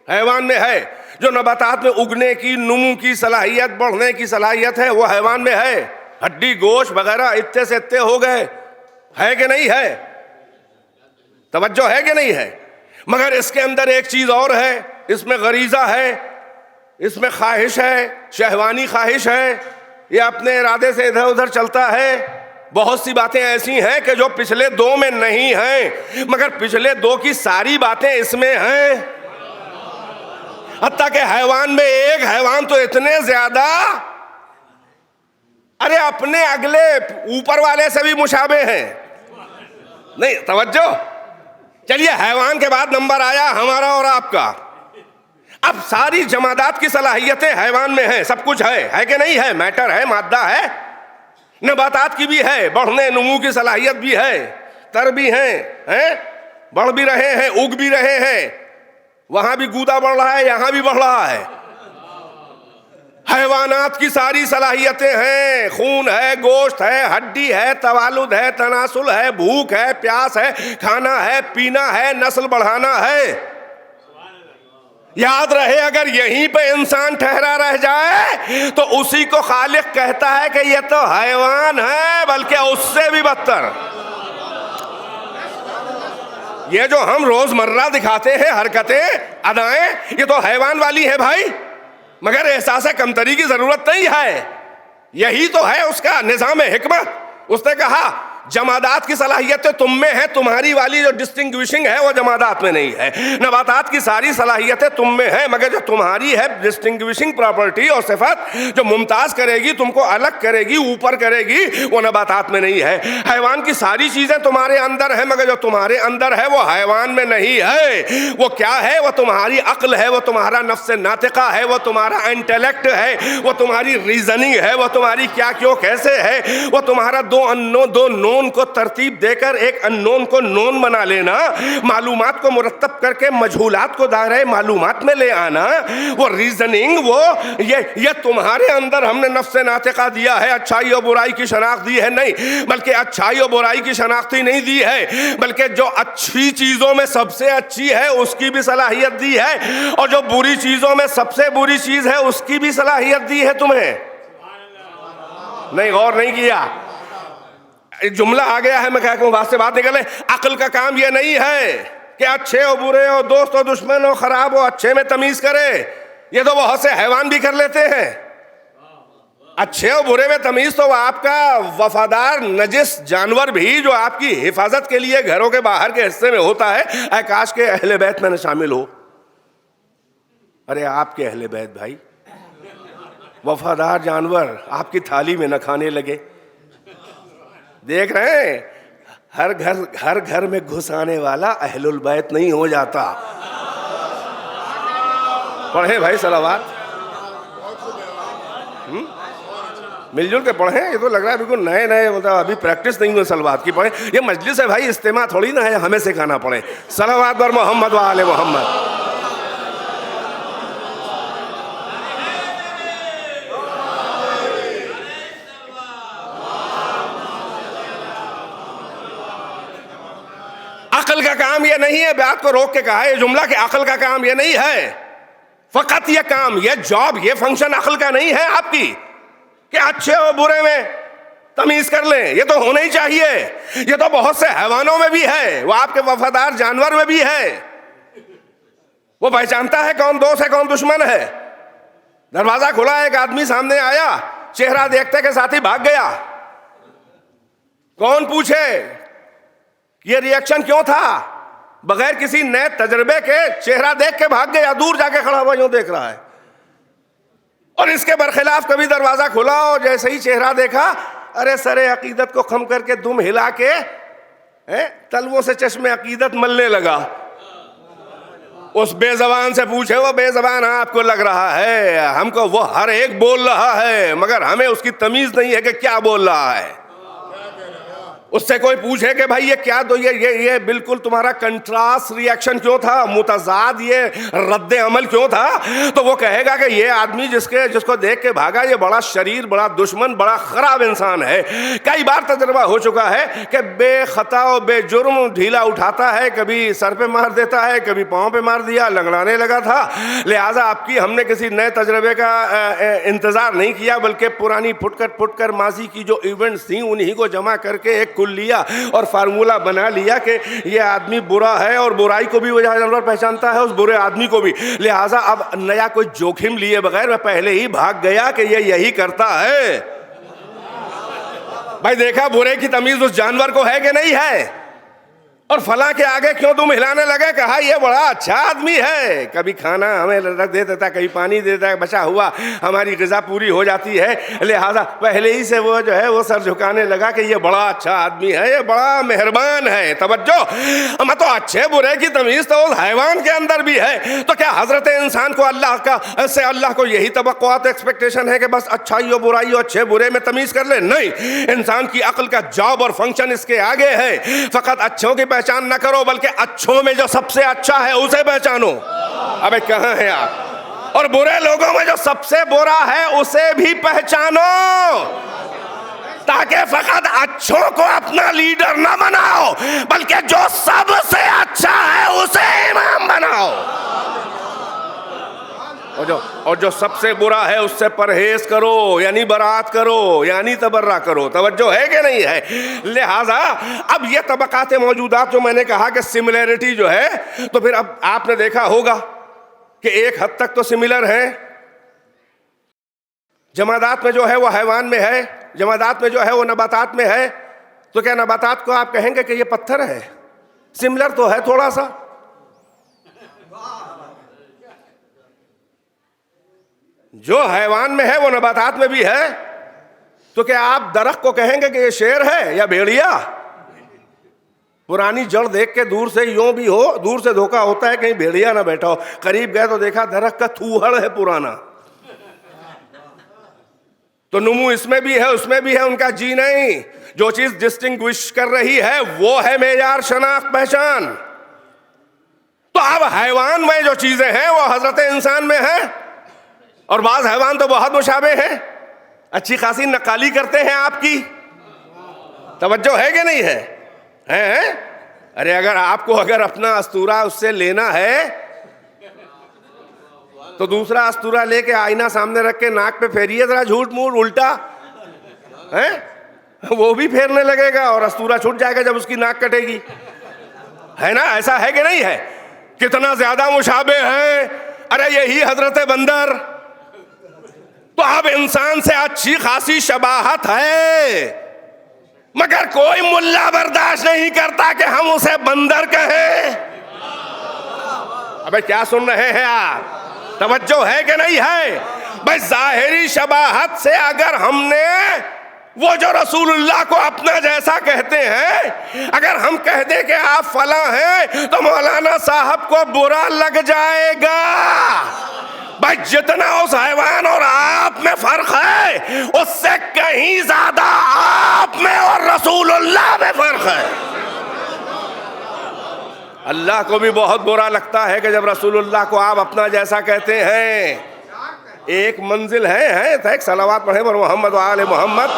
حیوان میں ہے. جو نباتات میں اگنے کی, نمو کی صلاحیت, بڑھنے کی صلاحیت ہے وہ حیوان میں ہے. ہڈی گوشت وغیرہ اتنے سے اتنے ہو گئے, ہے کہ نہیں ہے؟ توجہ ہے کہ نہیں ہے؟ مگر اس کے اندر ایک چیز اور ہے, اس میں غریزہ ہے, اس میں خواہش ہے, شہوانی خواہش ہے, یہ اپنے ارادے سے ادھر ادھر چلتا ہے. بہت سی باتیں ایسی ہیں کہ جو پچھلے دو میں نہیں ہیں, مگر پچھلے دو کی ساری باتیں اس میں ہیں. حتیٰ کہ حیوان میں ایک حیوان تو اتنے زیادہ, ارے اپنے اگلے اوپر والے سے بھی مشابہ ہیں. نہیں توجہ. چلیے حیوان کے بعد نمبر آیا ہمارا اور آپ کا. اب ساری جمادات کی صلاحیتیں حیوان میں ہیں, سب کچھ ہے کہ نہیں ہے؟ میٹر ہے, مادہ ہے. نباتات کی بھی ہے, بڑھنے نمو کی صلاحیت بھی ہے, تر بھی ہیں, بڑھ بھی رہے ہیں, اگ بھی رہے ہیں. وہاں بھی گودا بڑھ رہا ہے, یہاں بھی بڑھ رہا ہے. حیوانات کی ساری صلاحیتیں ہیں, خون ہے, گوشت ہے, ہڈی ہے, توالد ہے, تناسل ہے, بھوک ہے, پیاس ہے, کھانا ہے, پینا ہے, نسل بڑھانا ہے. یاد رہے اگر یہیں پہ انسان ٹھہرا رہ جائے تو اسی کو خالق کہتا ہے کہ یہ تو حیوان ہے, بلکہ اس سے بھی بدتر. یہ جو ہم روز مرہ دکھاتے ہیں حرکتیں, ادائیں, یہ تو حیوان والی ہیں بھائی, مگر احساس کمتری کی ضرورت نہیں ہے. یہی تو ہے اس کا نظام حکمت. اس نے کہا جمادات کی صلاحیتیں تم میں ہیں, تمہاری والی جو ڈسٹنگوشنگ ہے وہ جمادات میں نہیں ہے. نباتات کی ساری صلاحیتیں تم میں ہیں, مگر جو تمہاری ہے ڈسٹنگوشنگ پراپرٹی اور صفت جو ممتاز کرے گی, تم کو الگ کرے گی, اوپر کرے گی, وہ نباتات میں نہیں ہے. حیوان کی ساری چیزیں تمہارے اندر ہیں, مگر جو تمہارے اندر ہے وہ حیوان میں نہیں ہے. وہ کیا ہے؟ وہ تمہاری عقل ہے, وہ تمہارا نفس ناطقہ ہے, وہ تمہارا انٹلیکٹ ہے, وہ تمہاری ریزننگ ہے, وہ تمہاری کیا کیوں کیسے ہے, وہ تمہارا دو نون کو ترتیب دے کر ایک انون کو نون بنا لینا, معلومات کو مرتب کر کے مجہولات کو دائرہ معلومات میں لے آنا, وہ ریزننگ, وہ یہ تمہارے اندر ہم نے نفس ناطقہ دیا ہے. اچھائی اور برائی کی شناخت دی ہے نہیں, بلکہ اچھائی اور برائی کی شناخت ہی نہیں دی ہے, بلکہ جو اچھی چیزوں میں سب سے اچھی ہے اس کی بھی صلاحیت دی ہے, اور جو بری چیزوں میں سب سے بری چیز ہے اس کی بھی صلاحیت دی ہے تمہیں. نہیں غور نہیں کیا. ایک جملہ آ گیا ہے, میں کہہ کہ بات سے بات نکلے. عقل کا کام یہ نہیں ہے کہ اچھے ہو برے ہو, دوست ہو دشمن ہو, خراب ہو اچھے میں تمیز کرے. یہ تو بہت سے حیوان بھی کر لیتے ہیں. اچھے اور برے میں تمیز تو آپ کا وفادار نجس جانور بھی جو آپ کی حفاظت کے لیے گھروں کے باہر کے حصے میں ہوتا ہے, اے کاش کے اہل بیت میں نہ شامل ہو. ارے آپ کے اہل بیت بھائی, وفادار جانور آپ کی تھالی میں نہ کھانے لگے. دیکھ رہے ہیں ہر گھر میں گھس آنے والا اہل البیت نہیں ہو جاتا. پڑھیں بھائی صلوات, مل جل کے پڑھیں. یہ تو لگ رہا ہے بالکل نئے مطلب ابھی پریکٹس نہیں ہوئی صلوات کی. پڑھیں, یہ مجلس ہے بھائی, اجتماع تھوڑی نہ ہے ہمیں سکھانا پڑے. صلوات بر محمد و آل محمد. عقل کا کام یہ نہیں ہے, بات کو روک کے کہا ہے یہ جملہ کہ عقل کا کام یہ نہیں ہے. فقط یہ کام, یہ جاب, یہ فنکشن عقل کا نہیں ہے آپ کی کہ اچھے اور برے میں تمیز کر لیں. یہ تو ہونا ہی چاہیے. یہ تو بہت سے حیوانوں میں بھی ہے, وہ آپ کے وفادار جانور میں بھی ہے. وہ پہچانتا ہے کون دوست ہے کون دشمن ہے. دروازہ کھلا, ایک آدمی سامنے آیا, چہرہ دیکھتے کے ساتھ ہی بھاگ گیا. کون پوچھے یہ ریئیکشن کیوں تھا؟ بغیر کسی نئے تجربے کے چہرہ دیکھ کے بھاگ گیا, دور جا کے کھڑا ہوا یوں دیکھ رہا ہے. اور اس کے برخلاف کبھی دروازہ کھلا اور جیسے ہی چہرہ دیکھا, ارے سر عقیدت کو خم کر کے دم ہلا کے تلووں سے چشم عقیدت ملنے لگا. اس بے زبان سے پوچھے, وہ بے زبان آپ کو لگ رہا ہے, ہم کو وہ ہر ایک بول رہا ہے, مگر ہمیں اس کی تمیز نہیں ہے کہ کیا بول رہا ہے. اس سے کوئی پوچھے کہ بھائی یہ کیا دو یہ بالکل تمہارا کنٹراسٹ ریئیکشن کیوں تھا, متضاد یہ رد عمل کیوں تھا, تو وہ کہے گا کہ یہ آدمی جس کو دیکھ کے بھاگا یہ بڑا شریر, بڑا دشمن, بڑا خراب انسان ہے. کئی بار تجربہ ہو چکا ہے کہ بے خطا و بے جرم ڈھیلا اٹھاتا ہے, کبھی سر پہ مار دیتا ہے, کبھی پاؤں پہ مار دیا, لنگڑانے لگا تھا. لہٰذا ہم نے کسی نئے تجربے کا انتظار نہیں کیا, بلکہ پرانی پھٹ کر ماضی کی جو ایونٹس تھیں انہی کو جمع کر کے ایک کلیہ اور فارمولہ بنا لیا کہ یہ آدمی برا ہے اور برائی کو بھی وہ جانور پہچانتا ہے, اس برے آدمی کو بھی. لہٰذا اب نیا کوئی جوخم لیے بغیر میں پہلے ہی بھاگ گیا کہ یہ یہی کرتا ہے. بھائی دیکھا برے کی تمیز اس جانور کو ہے کہ نہیں ہے, اور فلاں کے آگے کیوں تم ہلانے لگے, کہا یہ بڑا اچھا آدمی ہے, کبھی کھانا ہمیں رکھ دے دیتا ہے, کبھی پانی دے دیتا ہے, بچا ہوا ہماری غذا پوری ہو جاتی ہے. لہٰذا پہلے ہی سے وہ جو ہے وہ سر جھکانے لگا کہ یہ بڑا اچھا آدمی ہے, یہ بڑا مہربان ہے. توجہ, ہمیں تو اچھے برے کی تمیز تو اس حیوان کے اندر بھی ہے, تو کیا حضرت انسان کو اللہ کو یہی توقعات ایکسپیکٹیشن ہے کہ بس اچھائی و برائی و اچھے برے میں تمیز کر لے؟ نہیں, انسان کی عقل کا جاب اور فنکشن اس کے آگے ہے. فقط اچھوں کی پہچان نہ کرو بلکہ اچھوں میں جو سب سے اچھا ہے اسے پہچانو. ابے کہاں ہیں آپ؟ اور برے لوگوں میں جو سب سے برا ہے اسے بھی پہچانو, تاکہ فقط اچھوں کو اپنا لیڈر نہ بناؤ بلکہ جو سب سے اچھا ہے اسے امام بناؤ, اور جو سب سے برا ہے اس سے پرہیز کرو, یعنی برات کرو, یعنی تبرہ کرو. توجہ ہے کہ نہیں ہے؟ لہٰذا اب یہ طبقات موجودات جو میں نے کہا کہ سملیرٹی جو ہے, تو پھر اب آپ نے دیکھا ہوگا کہ ایک حد تک تو سملر ہیں. جمادات میں جو ہے وہ حیوان میں ہے, جمادات میں جو ہے وہ نباتات میں ہے. تو کیا نباتات کو آپ کہیں گے کہ یہ پتھر ہے؟ سملر تو ہے تھوڑا سا. جو حیوان میں ہے وہ نباتات میں بھی ہے. تو کیا آپ درخت کو کہیں گے کہ یہ شیر ہے یا بھیڑیا؟ پرانی جڑ دیکھ کے دور سے یوں بھی ہو, دور سے دھوکا ہوتا ہے کہیں بھیڑیا نہ بیٹھا ہو, قریب گئے تو دیکھا درخت کا تھوہڑ ہے پرانا. تو نمو اس میں بھی ہے اس میں بھی ہے, ان کا جی نہیں. جو چیز ڈسٹنگوش کر رہی ہے وہ ہے معیار, شناخت, پہچان. تو اب حیوان میں جو چیزیں ہیں وہ حضرت انسان میں ہیں, اور بعض حیوان تو بہت مشابہ ہیں, اچھی خاصی نقالی کرتے ہیں آپ کی. توجہ ہے کہ نہیں ہے؟ ارے اگر اپنا استورا اس سے لینا ہے تو دوسرا استورا لے کے آئینہ سامنے رکھ کے ناک پہ پھیریے ذرا, جھوٹ موٹ الٹا, وہ بھی پھیرنے لگے گا اور استورا چھوٹ جائے گا جب اس کی ناک کٹے گی. ہے نا, ایسا ہے کہ نہیں ہے؟ کتنا زیادہ مشابہ ہیں. ارے یہی حضرت بندر. تو اب انسان سے اچھی خاصی شباہت ہے, مگر کوئی ملا برداشت نہیں کرتا کہ ہم اسے بندر کہیں. ابے کیا سن رہے ہیں آپ؟ توجہ ہے کہ نہیں ہے؟ بھائی ظاہری شباہت سے اگر ہم نے وہ جو رسول اللہ کو اپنا جیسا کہتے ہیں, اگر ہم کہہ دیں کہ آپ فلاں ہیں تو مولانا صاحب کو برا لگ جائے گا. بھائی جتنا اس حیوان اور آپ میں فرق ہے اس سے کہیں زیادہ آپ میں اور رسول اللہ میں فرق ہے. اللہ کو بھی بہت برا لگتا ہے کہ جب رسول اللہ کو آپ اپنا جیسا کہتے ہیں. ایک منزل ہے ایک صلوات پڑھیں پر محمد و آل محمد.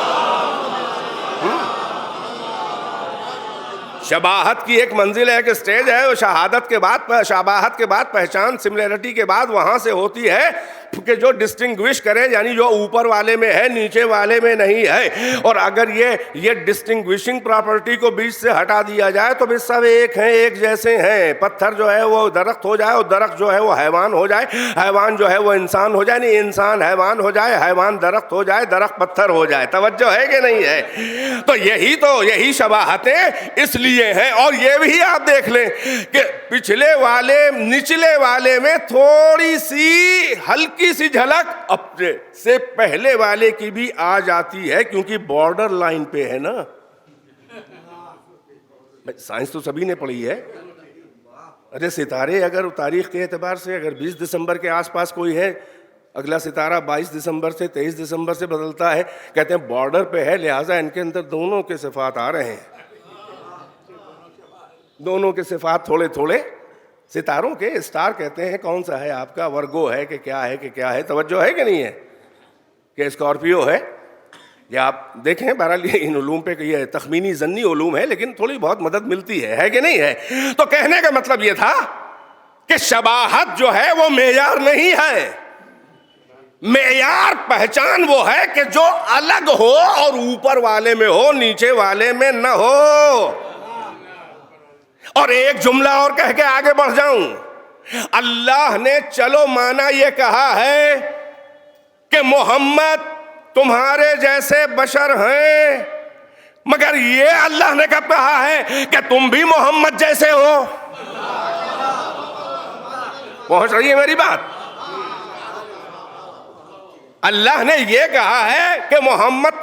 شباہت کی ایک منزل ہے کہ سٹیج ہے, وہ شہادت کے بعد شباہت کے بعد پہچان, سملیرٹی کے بعد وہاں سے ہوتی ہے کہ جو ڈسٹنگوش کرے, یعنی جو اوپر والے میں ہے نیچے والے میں نہیں ہے. اور اگر یہ ڈسٹنگوشنگ پراپرٹی کو بیچ سے ہٹا دیا جائے تو پھر سب ایک ہیں, ایک جیسے ہیں. پتھر جو ہے وہ درخت ہو جائے, اور درخت جو ہے وہ حیوان ہو جائے, حیوان جو ہے وہ انسان ہو جائے, نہیں انسان حیوان ہو جائے, حیوان درخت ہو جائے, درخت پتھر ہو جائے. توجہ ہے کہ نہیں ہے؟ تو یہی شباہتیں اس لیے ہیں. اور یہ بھی آپ دیکھ لیں کہ پچھلے والے نچلے والے میں تھوڑی سی ہلکی سی جھلک اپنے سے پہلے والے کی بھی آ جاتی ہے, کیونکہ بارڈر لائن پہ ہے نا. سائنس تو سبھی نے پڑھی ہے. ارے ستارے اگر تاریخ کے اعتبار سے اگر 20 دسمبر کے آس پاس کوئی ہے, اگلا ستارہ 22 دسمبر سے 23 دسمبر سے بدلتا ہے, کہتے ہیں بارڈر پہ ہے, لہٰذا ان کے اندر دونوں کے صفات آ رہے ہیں. دونوں کے صفات تھوڑے تھوڑے ستاروں کے اسٹار کہتے ہیں. کون سا ہے آپ کا؟ ورگو ہے کہ کیا ہے کہ کیا ہے؟ توجہ ہے کہ نہیں ہے کہ اسکارپیو ہے؟ یا آپ دیکھیں بہرحال ان علوم پہ کہ یہ تخمینی ضنی علوم ہے لیکن تھوڑی بہت مدد ملتی ہے کہ نہیں ہے؟ تو کہنے کا مطلب یہ تھا کہ شباہت جو ہے وہ معیار نہیں ہے. معیار پہچان وہ ہے کہ جو الگ ہو اور اوپر والے میں ہو نیچے والے میں نہ ہو. اور ایک جملہ اور کہہ کے آگے بڑھ جاؤں. اللہ نے چلو مانا یہ کہا ہے کہ محمد تمہارے جیسے بشر ہیں، مگر یہ اللہ نے کب کہا ہے کہ تم بھی محمد جیسے ہو؟ پہنچ رہی ہے میری بات؟ اللہ نے یہ کہا ہے کہ محمد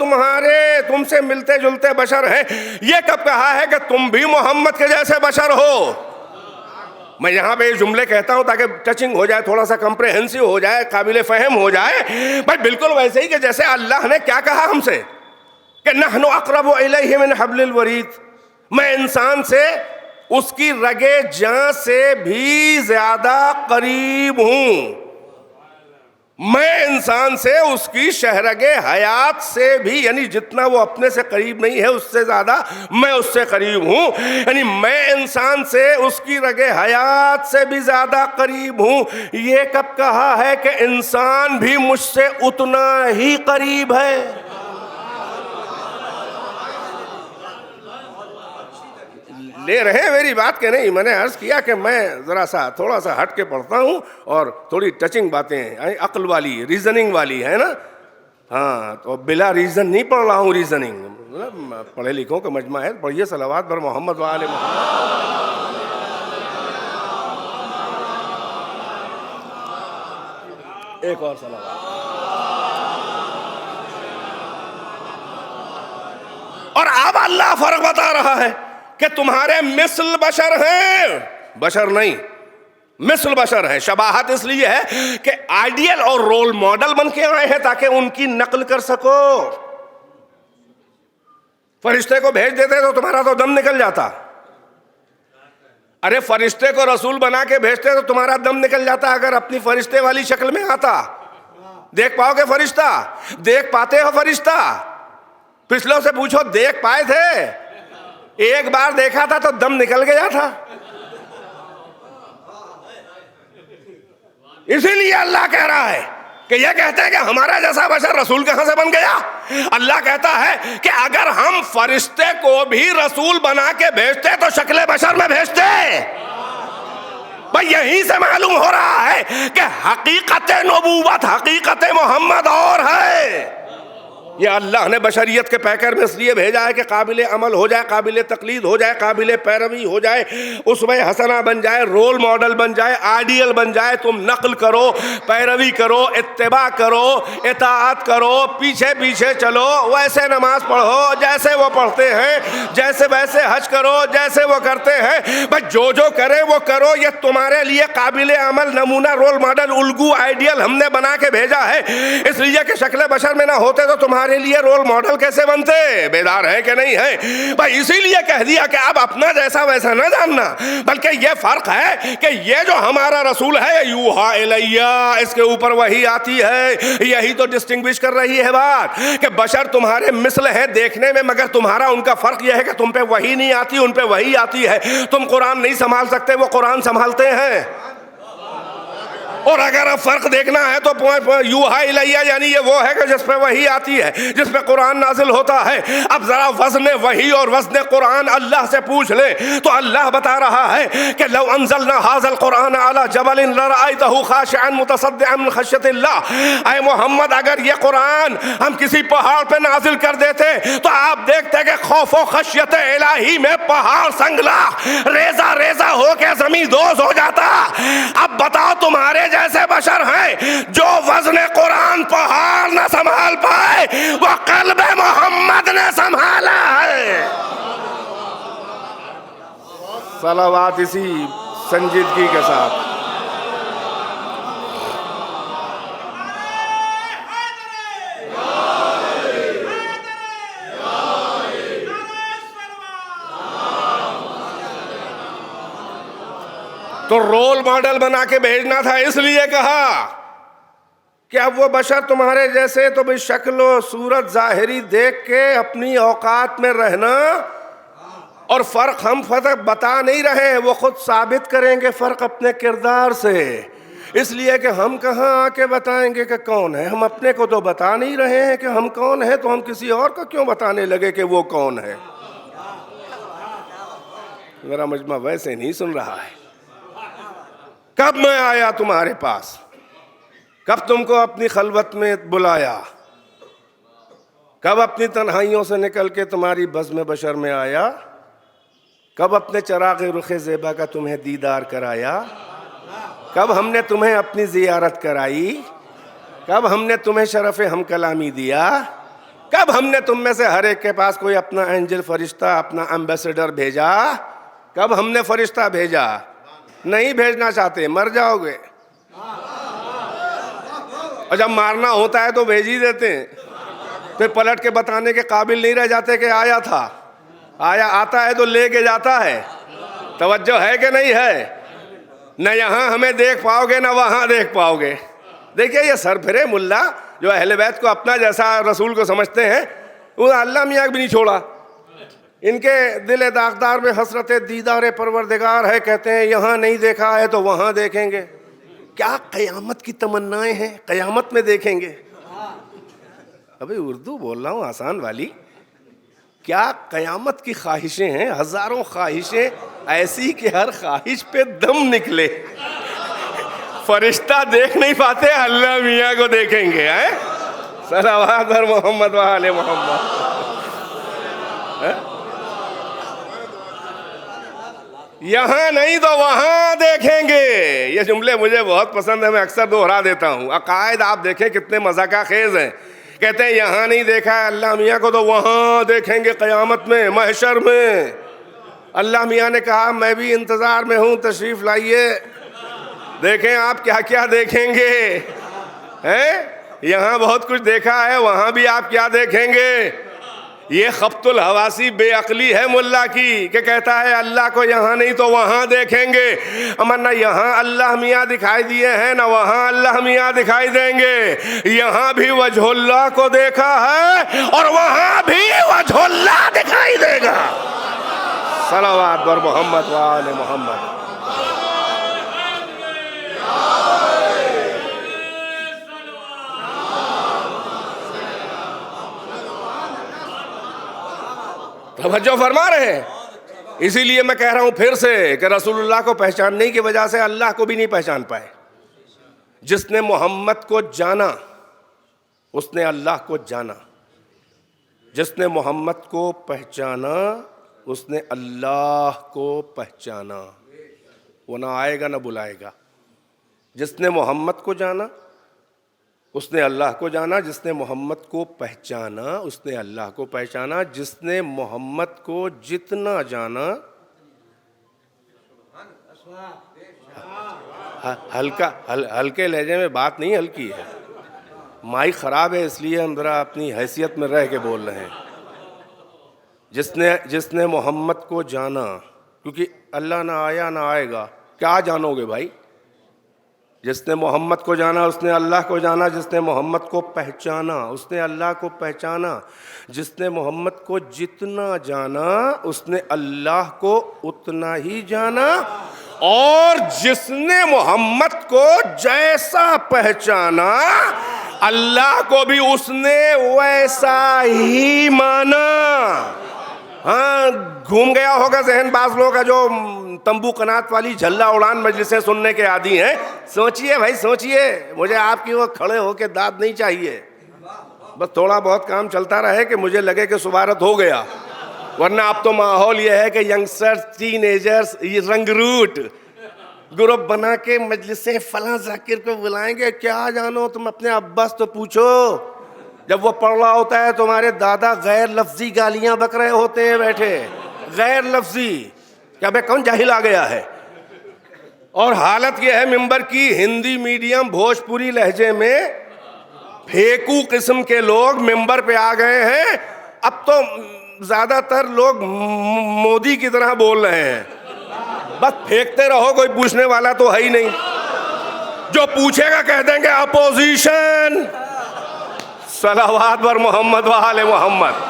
تم سے ملتے جلتے بشر ہیں. یہ کب کہا ہے کہ تم بھی محمد کے جیسے بشر ہو؟ میں یہاں پہ یہ جملے کہتا ہوں تاکہ ٹچنگ ہو جائے، تھوڑا سا کمپریہنسو ہو جائے، قابل فہم ہو جائے. بھائی بالکل ویسے ہی کہ جیسے اللہ نے کیا کہا ہم سے کہ نحن اقرب الیہ من حبل الورید، میں انسان سے اس کی رگے جاں سے بھی زیادہ قریب ہوں. میں انسان سے اس کی شہرگ حیات سے بھی، یعنی جتنا وہ اپنے سے قریب نہیں ہے اس سے زیادہ میں اس سے قریب ہوں. یعنی میں انسان سے اس کی رگ حیات سے بھی زیادہ قریب ہوں. یہ کب کہا ہے کہ انسان بھی مجھ سے اتنا ہی قریب ہے؟ لے رہے ہیں میری بات کہ نہیں؟ میں نے عرض کیا کہ میں ذرا سا تھوڑا سا ہٹ کے پڑھتا ہوں اور تھوڑی ٹچنگ باتیں عقل والی ریزننگ والی ہے نا. ہاں تو بلا ریزن نہیں پڑھ رہا ہوں. ریزننگ پڑھے لکھوں کا مجمع ہے. پڑھیے صلوات بر محمد وآل محمد. ایک اور صلوات. اور اب اللہ فرق بتا رہا ہے کہ تمہارے مثل بشر ہیں، بشر نہیں مثل بشر ہیں. شباہت اس لیے ہے کہ آئیڈیل اور رول ماڈل بن کے آئے ہیں تاکہ ان کی نقل کر سکو. فرشتے کو بھیج دیتے تو تمہارا تو دم نکل جاتا. ارے فرشتے کو رسول بنا کے بھیجتے تو تمہارا دم نکل جاتا اگر اپنی فرشتے والی شکل میں آتا. دیکھ پاؤ گے فرشتہ؟ دیکھ پاتے ہو فرشتہ؟ پچھلوں سے پوچھو دیکھ پائے تھے؟ ایک بار دیکھا تھا تو دم نکل گیا تھا. اسی لیے اللہ کہہ رہا ہے کہ یہ کہتے ہیں کہ ہمارا جیسا بشر رسول کہاں سے بن گیا؟ اللہ کہتا ہے کہ اگر ہم فرشتے کو بھی رسول بنا کے بھیجتے تو شکل بشر میں بھیجتے. بھئی یہیں سے معلوم ہو رہا ہے کہ حقیقت نبوت، حقیقت محمد اور ہے. یہ اللہ نے بشریت کے پیکر میں اس لیے بھیجا ہے کہ قابل عمل ہو جائے، قابل تقلید ہو جائے، قابل پیروی ہو جائے، اسوہ حسنہ بن جائے، رول ماڈل بن جائے، آئیڈیل بن جائے. تم نقل کرو، پیروی کرو، اتباع کرو، اطاعت کرو، پیچھے پیچھے چلو، ویسے نماز پڑھو جیسے وہ پڑھتے ہیں، جیسے ویسے حج کرو جیسے وہ کرتے ہیں. بس جو کرے وہ کرو. یہ تمہارے لیے قابل عمل، نمونہ، رول ماڈل، الگو، آئیڈیل ہم نے بنا کے بھیجا ہے. اس لیے کہ شکل بشر میں نہ ہوتے تو تمہارے لیے رول ماڈل کیسے بنتے؟ بیدار ہے کہ نہیں ہے؟ بھائی اسی لیے کہہ دیا کہ اب اپنا جیسا ویسا نہ جاننا، بلکہ یہ فرق ہے کہ یہ جو ہمارا رسول ہے یوحا الیہ، اس کے اوپر وحی آتی ہے. یہی تو ڈسٹنگوش کر رہی ہے بات کہ بشر تمہارے مثل ہیں دیکھنے میں، مگر تمہارا ان کا فرق یہ ہے کہ تم پہ وحی نہیں آتی، ان پہ وحی آتی ہے. تم قرآن نہیں سنبھال سکتے، وہ قرآن سنبھالتے ہیں. اور اگر اب فرق دیکھنا ہے تو یوحا الیہ یعنی یہ وہ ہے کہ جس پہ وحی آتی ہے، جس پہ قرآن نازل ہوتا ہے. اب ذرا وزن وحی اور وزن قرآن اللہ سے پوچھ لے تو اللہ بتا رہا ہے کہ لو انزلنا هذا القرآن على جبل لرأيته خاشعا متصدعا من خشیۃ اللہ. اے محمد اگر یہ قرآن ہم کسی پہاڑ پہ نازل کر دیتے تو آپ دیکھتے کہ خوف و خشیت الہی میں پہاڑ سنگلا ریزہ ریزہ ہو کے زمین دوز ہو جاتا. اب بتاؤ تمہارے جیسے بشر ہیں جو وزن قرآن پہاڑ نہ سنبھال پائے، وہ قلب محمد نے سنبھالا ہے. صلوات اسی سنجیدگی کے ساتھ. تو رول ماڈل بنا کے بھیجنا تھا، اس لیے کہا کہ اب وہ بشر تمہارے جیسے تو بھئی شکل و صورت ظاہری دیکھ کے اپنی اوقات میں رہنا، اور فرق ہم فرق بتا نہیں رہے، وہ خود ثابت کریں گے فرق اپنے کردار سے، اس لیے کہ ہم کہاں آ کے بتائیں گے کہ کون ہے، ہم اپنے کو تو بتا نہیں رہے ہیں کہ ہم کون ہیں، تو ہم کسی اور کو کیوں بتانے لگے کہ وہ کون ہے؟ میرا مجمع ویسے نہیں سن رہا ہے۔ کب میں آیا تمہارے پاس؟ کب تم کو اپنی خلوت میں بلایا؟ کب اپنی تنہائیوں سے نکل کے تمہاری بزم بشر میں آیا؟ کب اپنے چراغ رخ زیبا کا تمہیں دیدار کرایا؟ کب ہم نے تمہیں اپنی زیارت کرائی؟ کب ہم نے تمہیں شرف ہم کلامی دیا؟ کب ہم نے تم میں سے ہر ایک کے پاس کوئی اپنا اینجل فرشتہ، اپنا ایمبیسڈر بھیجا؟ کب ہم نے فرشتہ بھیجا؟ نہیں بھیجنا چاہتے، مر جاؤ گے، اور جب مارنا ہوتا ہے تو بھیج ہی دیتے ہیں، پھر پلٹ کے بتانے کے قابل نہیں رہ جاتے کہ آیا تھا۔ آتا ہے تو لے کے جاتا ہے، توجہ ہے کہ نہیں ہے؟ نہ یہاں ہمیں دیکھ پاؤ گے نہ وہاں دیکھ پاؤ گے۔ دیکھیے یہ سر پھرے ملا جو اہل بیت کو اپنا جیسا رسول کو سمجھتے ہیں، وہ اللہ میاں بھی نہیں چھوڑا، ان کے دل داغدار میں حسرت دیدار پروردگار ہے، کہتے ہیں یہاں نہیں دیکھا ہے تو وہاں دیکھیں گے۔ کیا قیامت کی تمنائیں ہیں، قیامت میں دیکھیں گے۔ ابھی اردو بول رہا ہوں آسان والی، کیا قیامت کی خواہشیں ہیں، ہزاروں خواہشیں ایسی کہ ہر خواہش پہ دم نکلے۔ فرشتہ دیکھ نہیں پاتے، اللہ میاں کو دیکھیں گے۔ صلوات بر محمد و آل محمد۔ یہاں نہیں تو وہاں دیکھیں گے۔ یہ جملے مجھے بہت پسند ہیں، میں اکثر دوہرا دیتا ہوں۔ عقائد آپ دیکھیں کتنے مذاقہ خیز ہیں۔ کہتے ہیں یہاں نہیں دیکھا ہے اللہ میاں کو تو وہاں دیکھیں گے، قیامت میں، محشر میں۔ اللہ میاں نے کہا میں بھی انتظار میں ہوں، تشریف لائیے، دیکھیں آپ کیا کیا دیکھیں گے۔ یہاں بہت کچھ دیکھا ہے، وہاں بھی آپ کیا دیکھیں گے۔ یہ خبط الحواسی بے عقلی ہے ملا کی کہ کہتا ہے اللہ کو یہاں نہیں تو وہاں دیکھیں گے، اما نہ یہاں اللہ میاں دکھائی دیے ہیں نہ وہاں اللہ میاں دکھائی دیں گے۔ یہاں بھی وجہ اللہ کو دیکھا ہے اور وہاں بھی وجہ اللہ دکھائی دے گا۔ صلوات بر محمد و آل محمد۔ توجہ فرما رہے ہیں؟ اسی لیے میں کہہ رہا ہوں پھر سے کہ رسول اللہ کو پہچاننے کی وجہ سے اللہ کو بھی نہیں پہچان پائے۔ جس نے محمد کو جانا اس نے اللہ کو جانا، جس نے محمد کو پہچانا اس نے اللہ کو پہچانا، وہ نہ آئے گا نہ بلائے گا۔ جس نے محمد کو جانا اس نے اللہ کو جانا، جس نے محمد کو پہچانا اس نے اللہ کو پہچانا، جس نے محمد کو جتنا جانا، ہلکے لہجے میں بات نہیں ہلکی ہے، مائک خراب ہے اس لیے ہم ذرا اپنی حیثیت میں رہ کے بول رہے ہیں۔ جس نے محمد کو جانا، کیونکہ اللہ نہ آیا نہ آئے گا، کیا جانو گے بھائی؟ جس نے محمد کو جانا اس نے اللہ کو جانا، جس نے محمد کو پہچانا اس نے اللہ کو پہچانا، جس نے محمد کو جتنا جانا اس نے اللہ کو اتنا ہی جانا، اور جس نے محمد کو جیسا پہچانا اللہ کو بھی اس نے ویسا ہی مانا۔ ہاں گھوم گیا ہوگا ذہن بعض لوگ کا جو تمبو قنات والی جھلا اڑان مجلسیں سننے کے عادی ہیں۔ سوچئے بھائی سوچئے، مجھے آپ کی وہ کھڑے ہو کے داد نہیں چاہیے، بس تھوڑا بہت کام چلتا رہے کہ مجھے لگے کہ سبارت ہو گیا، ورنہ اب تو ماحول یہ ہے کہ ینگسٹرز، ٹین ایجرز رنگ روٹ گروپ بنا کے مجلسیں فلاں ذاکر کو بلائیں گے۔ کیا جانو تم اپنے ابا سے تو پوچھو، جب وہ پڑھ رہا ہوتا ہے تمہارے دادا غیر لفظی گالیاں بک رہے ہوتے ہیں بیٹھے، غیر لفظی، کیا بے کون جاہل آ گیا ہے؟ اور حالت یہ ہے ممبر کی ہندی میڈیم بھوجپوری لہجے میں پھیکو قسم کے لوگ ممبر پہ آ گئے ہیں۔ اب تو زیادہ تر لوگ مودی کی طرح بول رہے ہیں، بس پھینکتے رہو, کوئی پوچھنے والا تو ہے ہی نہیں. جو پوچھے گا کہہ دیں گے اپوزیشن. صلوات بر محمد و آل محمد.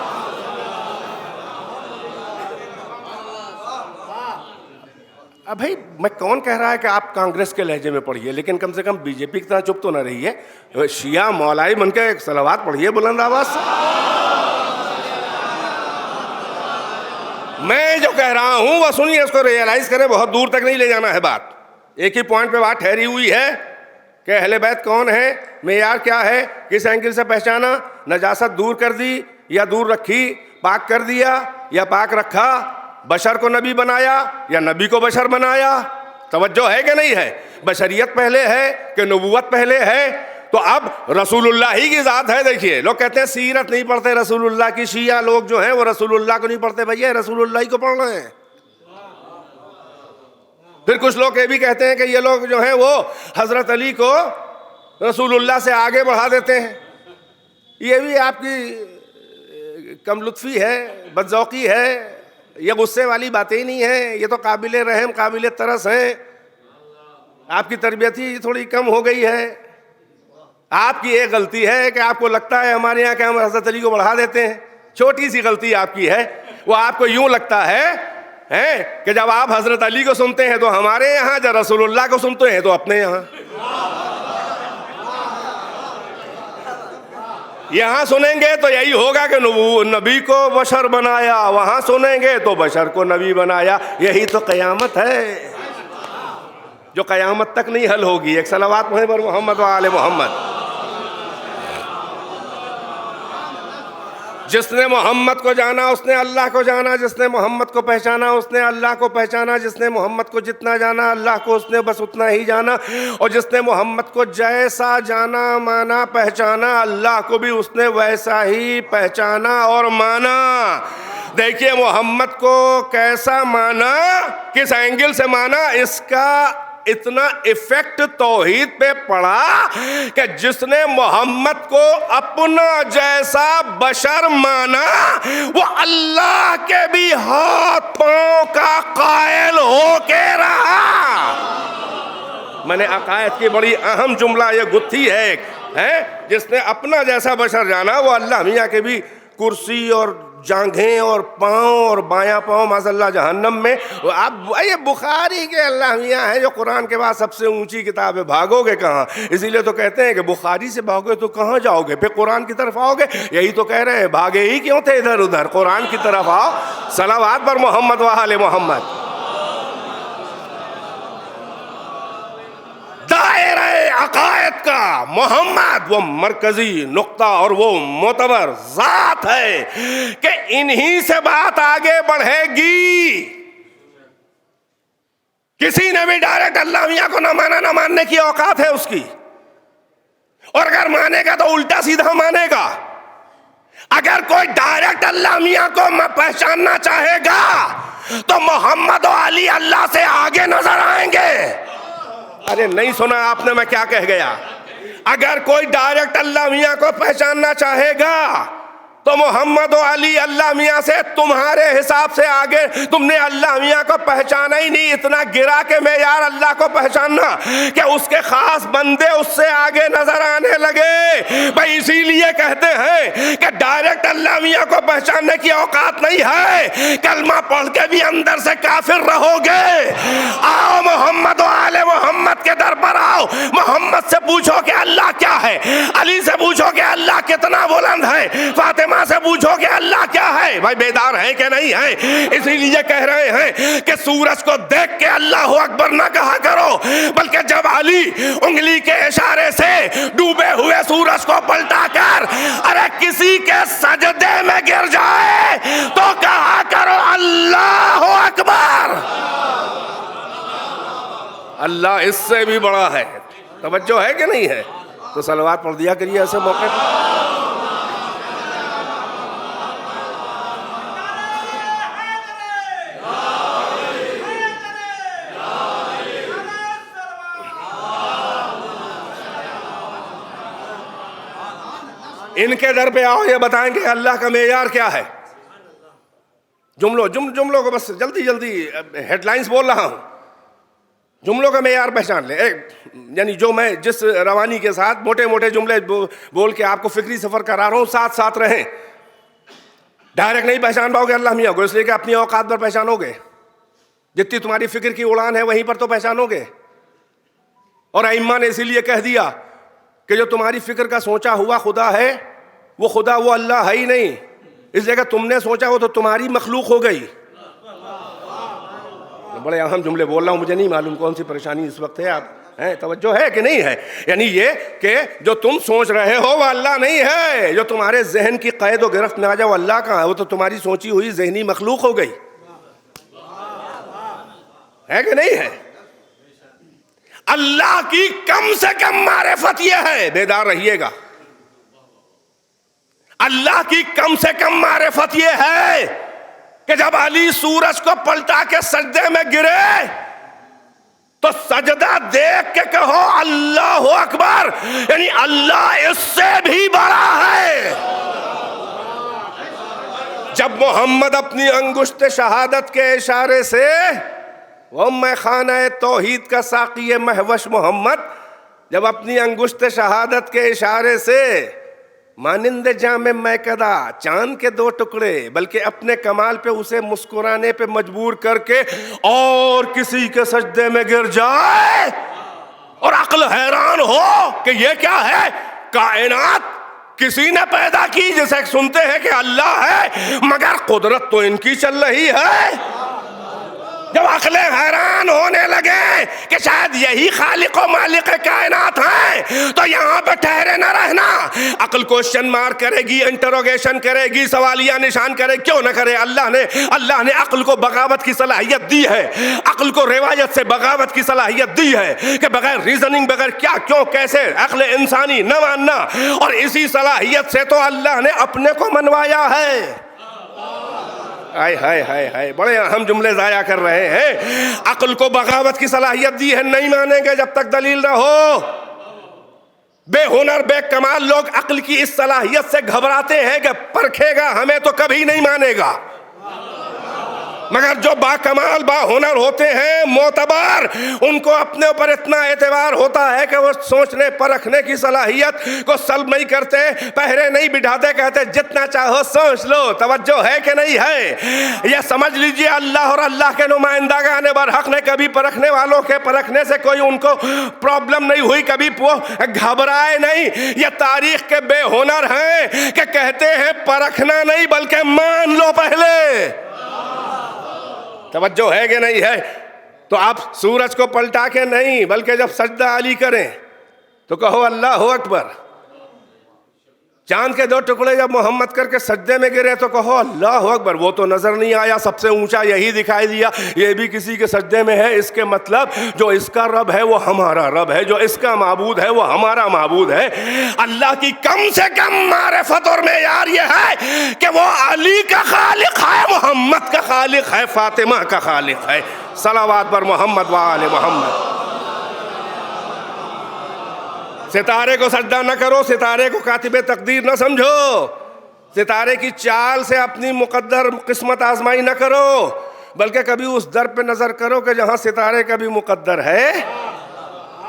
اب بھائی میں کون کہہ رہا ہے کہ آپ کانگریس کے لہجے میں پڑھیے, لیکن کم سے کم بی جے پی کی طرح چپ تو نہ رہیے. شیعہ مولائی بن کے صلوات پڑھیے بلند آواز سے. میں جو کہہ رہا ہوں وہ سنیے, اس کو ریئلائز کریں, بہت دور تک نہیں لے جانا ہے بات. ایک ہی پوائنٹ پہ بات ٹھہری ہوئی ہے کہ اہل بیت کون ہے, معیار کیا ہے, کس اینگل سے پہچانا, نجاست دور کر دی یا دور رکھی, پاک کر دیا یا پاک رکھا, بشر کو نبی بنایا یا نبی کو بشر بنایا. توجہ ہے کہ نہیں ہے؟ بشریت پہلے ہے کہ نبوت پہلے ہے؟ تو اب رسول اللہ ہی کی ذات ہے. دیکھیے لوگ کہتے ہیں سیرت نہیں پڑھتے رسول اللہ کی, شیعہ لوگ جو ہیں وہ رسول اللہ کو نہیں پڑھتے. بھیا رسول اللہ ہی کو پڑھ رہے ہیں. پھر کچھ لوگ یہ بھی کہتے ہیں کہ یہ لوگ جو ہیں وہ حضرت علی کو رسول اللہ سے آگے بڑھا دیتے ہیں. یہ بھی آپ کی کم لطفی ہے, بدذوقی ہے, یہ غصے والی باتیں ہی نہیں ہیں. یہ تو قابل رحم قابل ترس ہیں. آپ کی تربیت ہی تھوڑی کم ہو گئی ہے. آپ کی ایک غلطی ہے کہ آپ کو لگتا ہے ہمارے یہاں کہ ہم حضرت علی کو بڑھا دیتے ہیں. چھوٹی سی غلطی آپ کی ہے. وہ آپ کو یوں لگتا ہے کہ جب آپ حضرت علی کو سنتے ہیں تو ہمارے یہاں, جب رسول اللہ کو سنتے ہیں تو اپنے یہاں. یہاں سنیں گے تو یہی ہوگا کہ نبی کو بشر بنایا, وہاں سنیں گے تو بشر کو نبی بنایا. یہی تو قیامت ہے جو قیامت تک نہیں حل ہوگی. ایک صلوات پر محمد و آل محمد. جس نے محمد کو جانا اس نے اللہ کو جانا, جس نے محمد کو پہچانا اس نے اللہ کو پہچانا, جس نے محمد کو جتنا جانا اللہ کو اس نے بس اتنا ہی جانا, اور جس نے محمد کو جیسا جانا مانا پہچانا اللہ کو بھی اس نے ویسا ہی پہچانا اور مانا. دیکھیے محمد کو کیسا مانا, کس اینگل سے مانا, اس کا اتنا ایفیکٹ توحید پہ پڑا کہ جس نے محمد کو اپنا جیسا بشر مانا وہ اللہ کے بھی ہاتھ پاؤں کا قائل ہو کے رہا. میں نے عقائد کی بڑی اہم جملہ یہ گتھی ہے, جس نے اپنا جیسا بشر جانا وہ اللہ میاں کے بھی کرسی اور جانگھیں اور پاؤں اور بایاں پاؤں ماشاءاللہ جہنم میں. آپ یہ بخاری کے اللہ میاں ہے جو قرآن کے بعد سب سے اونچی کتاب ہے, بھاگو گے کہاں؟ اسی لیے تو کہتے ہیں کہ بخاری سے بھاگو تو کہاں جاؤ گے, پھر قرآن کی طرف آؤ گے. یہی تو کہہ رہے ہیں بھاگے ہی کیوں تھے ادھر ادھر, قرآن کی طرف آؤ. صلوات پر محمد و آل محمد. دائرہ عقائد کا محمد وہ مرکزی نقطہ اور وہ معتبر ذات ہے کہ انہی سے بات آگے بڑھے گی. کسی نے بھی ڈائریکٹ اللہ میاں کو نہ مانا, نہ ماننے کی اوقات ہے اس کی, اور اگر مانے گا تو الٹا سیدھا مانے گا. اگر کوئی ڈائریکٹ اللہ میاں کو پہچاننا چاہے گا تو محمد و علی اللہ سے آگے نظر آئیں گے. ارے نہیں سنا آپ نے میں کیا کہہ گیا؟ اگر کوئی ڈائریکٹ اللہ میاں کو پہچاننا چاہے گا تو محمد و علی اللہ میاں سے تمہارے حساب سے آگے. تم نے اللہ میاں کو پہچانا ہی نہیں, اتنا گرا کہ معیار اللہ کو پہچاننا کہ اس کے خاص بندے اس سے آگے نظر آنے لگے. بھائی اسی لیے کہتے ہیں کہ ڈائریکٹ اللہ میاں کو پہچاننے کی اوقات نہیں ہے, کلمہ پڑھ کے بھی اندر سے کافر رہو گے. آؤ محمد و آل محمد کے در پر آؤ, محمد سے پوچھو کہ اللہ کیا ہے, علی سے پوچھو کہ اللہ کتنا بلند ہے, فاطمہ سے پوچھو کہ اللہ کیا ہے. بھائی بیدار ہیں کہ نہیں ہیں؟ اسی لیے کہہ رہے ہیں کہ سورج کو دیکھ کے اللہ اکبر نہ کہا کرو, بلکہ جب علی انگلی کے اشارے سے ڈوبے ہوئے سورج کو پلٹا کر ارے کسی کے سجدے میں گر جائے تو کہا کرو اللہ اکبر. اللہ اس سے بھی بڑا ہے. توجہ ہے کہ نہیں ہے؟ تو صلوات پڑھ دیا کریے ایسے موقع پر. ان کے در پہ آؤ, یہ بتائیں کہ اللہ کا معیار کیا ہے. جملوں کو بس جلدی ہیڈ لائنز بول رہا ہوں. جملوں کا معیار پہچان لیں. یعنی جو میں جس روانی کے ساتھ موٹے موٹے جملے بول کے آپ کو فکری سفر کرا رہا ہوں، ساتھ ساتھ رہیں. ڈائریکٹ نہیں پہچان پاؤ گے اللہ میاں کو، اس لیے کہ اپنی اوقات پر پہچانو گے. جتنی تمہاری فکر کی اڑان ہے وہیں پر تو پہچانو گے. اور ائمہ نے اسی لیے کہہ دیا کہ جو تمہاری فکر کا سوچا ہوا خدا ہے وہ خدا وہ اللہ ہے ہی نہیں، اس لیے کہ تم نے سوچا وہ تو تمہاری مخلوق ہو گئی. بڑے اہم جملے بول رہا ہوں، مجھے نہیں معلوم کون سی پریشانی اس وقت ہے. آپ ہیں توجہ ہے کہ نہیں ہے؟ یعنی یہ کہ جو تم سوچ رہے ہو وہ اللہ نہیں ہے. جو تمہارے ذہن کی قید و گرفت میں آ جائے وہ اللہ کہاں ہے؟ وہ تو تمہاری سوچی ہوئی ذہنی مخلوق ہو گئی. ہے کہ نہیں ہے؟ اللہ کی کم سے کم معرفت یہ ہے، بیدار رہیے گا، اللہ کی کم سے کم معرفت یہ ہے کہ جب علی سورج کو پلٹا کے سجدے میں گرے تو سجدہ دیکھ کے کہو اللہ اکبر، یعنی اللہ اس سے بھی بڑا ہے. جب محمد اپنی انگشت شہادت کے اشارے سے، وہ میں خانہ توحید کا ساقی مہوش محمد جب اپنی انگشت شہادت کے اشارے سے مانند جام میکدہ چاند کے 2 ٹکڑے بلکہ اپنے کمال پہ اسے مسکرانے پہ مجبور کر کے اور کسی کے سجدے میں گر جائے اور عقل حیران ہو کہ یہ کیا ہے؟ کائنات کسی نے پیدا کی جسے سنتے ہیں کہ اللہ ہے، مگر قدرت تو ان کی چل رہی ہے. جب عقلیں حیران ہونے لگے کہ شاید یہی خالق و مالک کائنات ہیں تو یہاں پہ ٹھہرے نہ رہنا. عقل کوشچن مار کرے گی، انٹروگیشن کرے گی، سوالیہ نشان کرے، کیوں نہ کرے. اللہ نے عقل کو بغاوت کی صلاحیت دی ہے، عقل کو روایت سے بغاوت کی صلاحیت دی ہے کہ بغیر ریزننگ، بغیر کیا کیوں کیسے عقل انسانی نہ ماننا. اور اسی صلاحیت سے تو اللہ نے اپنے کو منوایا ہے. ہائے ہائے ہائے ہائے، بڑے اہم جملے ضائع کر رہے ہیں. عقل کو بغاوت کی صلاحیت دی ہے، نہیں مانیں گے جب تک دلیل نہ ہو. بے ہنر بے کمال لوگ عقل کی اس صلاحیت سے گھبراتے ہیں کہ پرکھے گا ہمیں تو کبھی نہیں مانے گا، مگر جو با کمال با ہنر ہوتے ہیں معتبر، ان کو اپنے اوپر اتنا اعتبار ہوتا ہے کہ وہ سوچنے پرکھنے کی صلاحیت کو سلب نہیں کرتے، پہرے نہیں بٹھاتے، کہتے جتنا چاہو سوچ لو. توجہ ہے کہ نہیں ہے؟ یہ سمجھ لیجئے اللہ اور اللہ کے نمائندگان برحق نے کبھی پرکھنے والوں کے پرکھنے سے کوئی ان کو پرابلم نہیں ہوئی، کبھی گھبرائے نہیں. یہ تاریخ کے بے ہنر ہیں کہ کہتے ہیں پرکھنا نہیں بلکہ مان لو پہلے. توجہ ہے کہ نہیں ہے؟ تو آپ سورج کو پلٹا کے نہیں بلکہ جب سجدہ علی کریں تو کہو اللہ اکبر. چاند کے 2 ٹکڑے جب محمد کر کے سجدے میں گرے تو کہو اللہ اکبر. وہ تو نظر نہیں آیا، سب سے اونچا یہی دکھائی دیا، یہ بھی کسی کے سجدے میں ہے. اس کے مطلب جو اس کا رب ہے وہ ہمارا رب ہے، جو اس کا معبود ہے وہ ہمارا معبود ہے. اللہ کی کم سے کم معرفت اور معیار یہ ہے کہ وہ علی کا خالق ہے، محمد کا خالق ہے، فاطمہ کا خالق ہے. صلوات پر محمد وآل محمد. ستارے کو سجدہ نہ کرو، ستارے کو کاتب تقدیر نہ سمجھو، ستارے کی چال سے اپنی مقدر قسمت آزمائی نہ کرو، بلکہ کبھی اس در پہ نظر کرو کہ جہاں ستارے کا بھی مقدر ہے.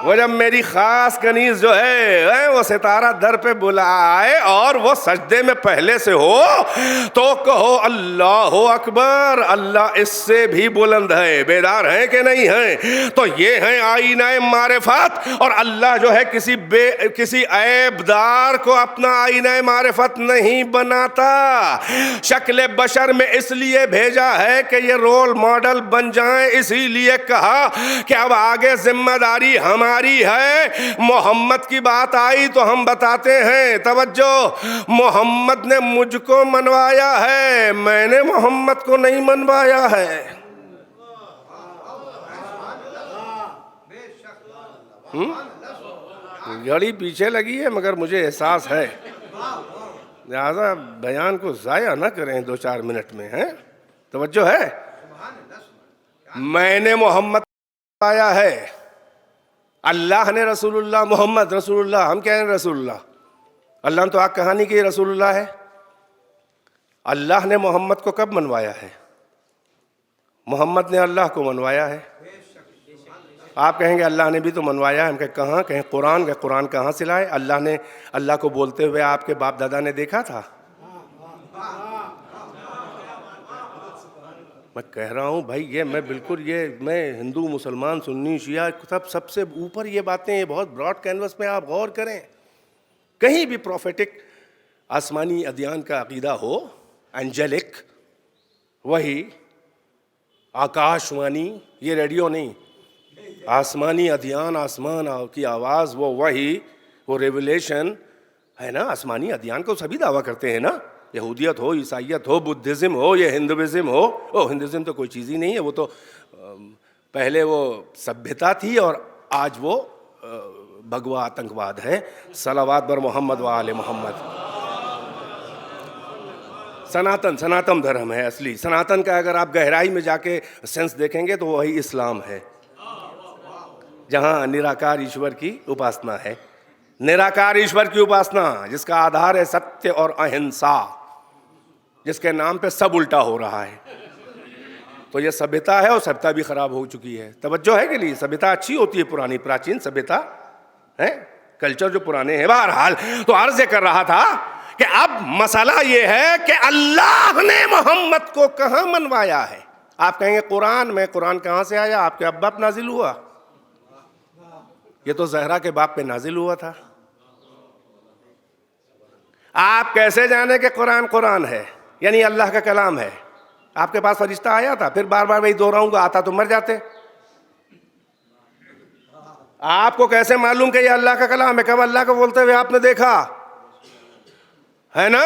وہ جب میری خاص کنیز جو ہے وہ ستارہ در پہ بلائے اور وہ سجدے میں پہلے سے ہو تو کہو اللہ اکبر، اللہ اس سے بھی بلند ہے. بیدار ہیں کہ نہیں ہیں؟ تو یہ ہیں آئینہ معرفت. اور اللہ جو ہے کسی عیب دار کو اپنا آئینہ معرفت نہیں بناتا. شکل بشر میں اس لیے بھیجا ہے کہ یہ رول ماڈل بن جائیں، اسی لیے کہا کہ اب آگے ذمہ داری ہماری ہے. محمد کی بات آئی تو ہم بتاتے ہیں، توجہ، محمد نے مجھ کو منوایا ہے، میں نے محمد کو نہیں منوایا ہے. گھڑی پیچھے لگی ہے مگر مجھے احساس ہے، لہذا بیان کو ضائع نہ کریں 2-4 منٹ میں. ہیں توجہ ہے؟ میں نے محمد منوایا ہے، اللہ نے رسول اللہ، محمد رسول اللہ. ہم کیا ہیں رسول اللہ؟ اللہ نے تو آگ کہانی کی رسول اللہ ہے. اللہ نے محمد کو کب منوایا ہے؟ محمد نے اللہ کو منوایا ہے. آپ کہیں گے اللہ نے بھی تو منوایا ہے. ہم کہیں کہاں؟ کہیں قرآن. کہ قرآن کہاں سے لائے؟ اللہ نے اللہ کو بولتے ہوئے آپ کے باپ دادا نے دیکھا تھا؟ میں کہہ رہا ہوں بھائی یہ میں بالکل میں ہندو مسلمان سنی شیعہ سب سے اوپر یہ باتیں، یہ بہت براڈ کینوس میں آپ غور کریں. کہیں بھی پروفیٹک آسمانی ادیان کا عقیدہ ہو، انجلک، وہی آکاش وانی، یہ ریڈیو نہیں، آسمانی ادیان، آسمان کی آواز، وہ وہی، وہ ریولیشن ہے نا. آسمانی ادیان کو سبھی دعویٰ کرتے ہیں نا، یہودیت ہو، عیسائیت ہو، بدھزم ہو، یہ ہندوازم ہو. ہندوازم تو کوئی چیز ہی نہیں ہے، وہ تو پہلے وہ سبھیتا تھی اور آج وہ بھگوا آتنکواد ہے. صلوات بر محمد و آل محمد. سناتن دھرم ہے اصلی. سناتن کا اگر آپ گہرائی میں جا کے سینس دیکھیں گے تو وہی اسلام ہے، جہاں نراکار ایشور کی اپاسنا ہے. نراکار ایشور کی اپاسنا جس کا آدھار ہے ستیہ اور اہنسا، جس کے نام پہ سب الٹا ہو رہا ہے. تو یہ سبھیتا ہے اور سبھیتا بھی خراب ہو چکی ہے. توجہ ہے کہ نہیں؟ سبھیتا اچھی ہوتی ہے، پرانی پراچین سبھیتا ہے، کلچر جو پرانے ہیں. بہرحال تو عرض کر رہا تھا کہ اب مسئلہ یہ ہے کہ اللہ نے محمد کو کہاں منوایا ہے. آپ کہیں گے قرآن میں. قرآن کہاں سے آیا؟ آپ کے ابا پہ نازل ہوا؟ یہ تو زہرا کے باپ پہ نازل ہوا تھا. آپ کیسے جانے کہ قرآن ہے یعنی اللہ کا کلام ہے؟ آپ کے پاس فرشتہ آیا تھا؟ پھر بار بار وہی دوہراؤں گا، آتا تو مر جاتے. آپ کو کیسے معلوم کہ یہ اللہ کا کلام ہے؟ کب اللہ کو بولتے ہوئے آپ نے دیکھا ہے نا؟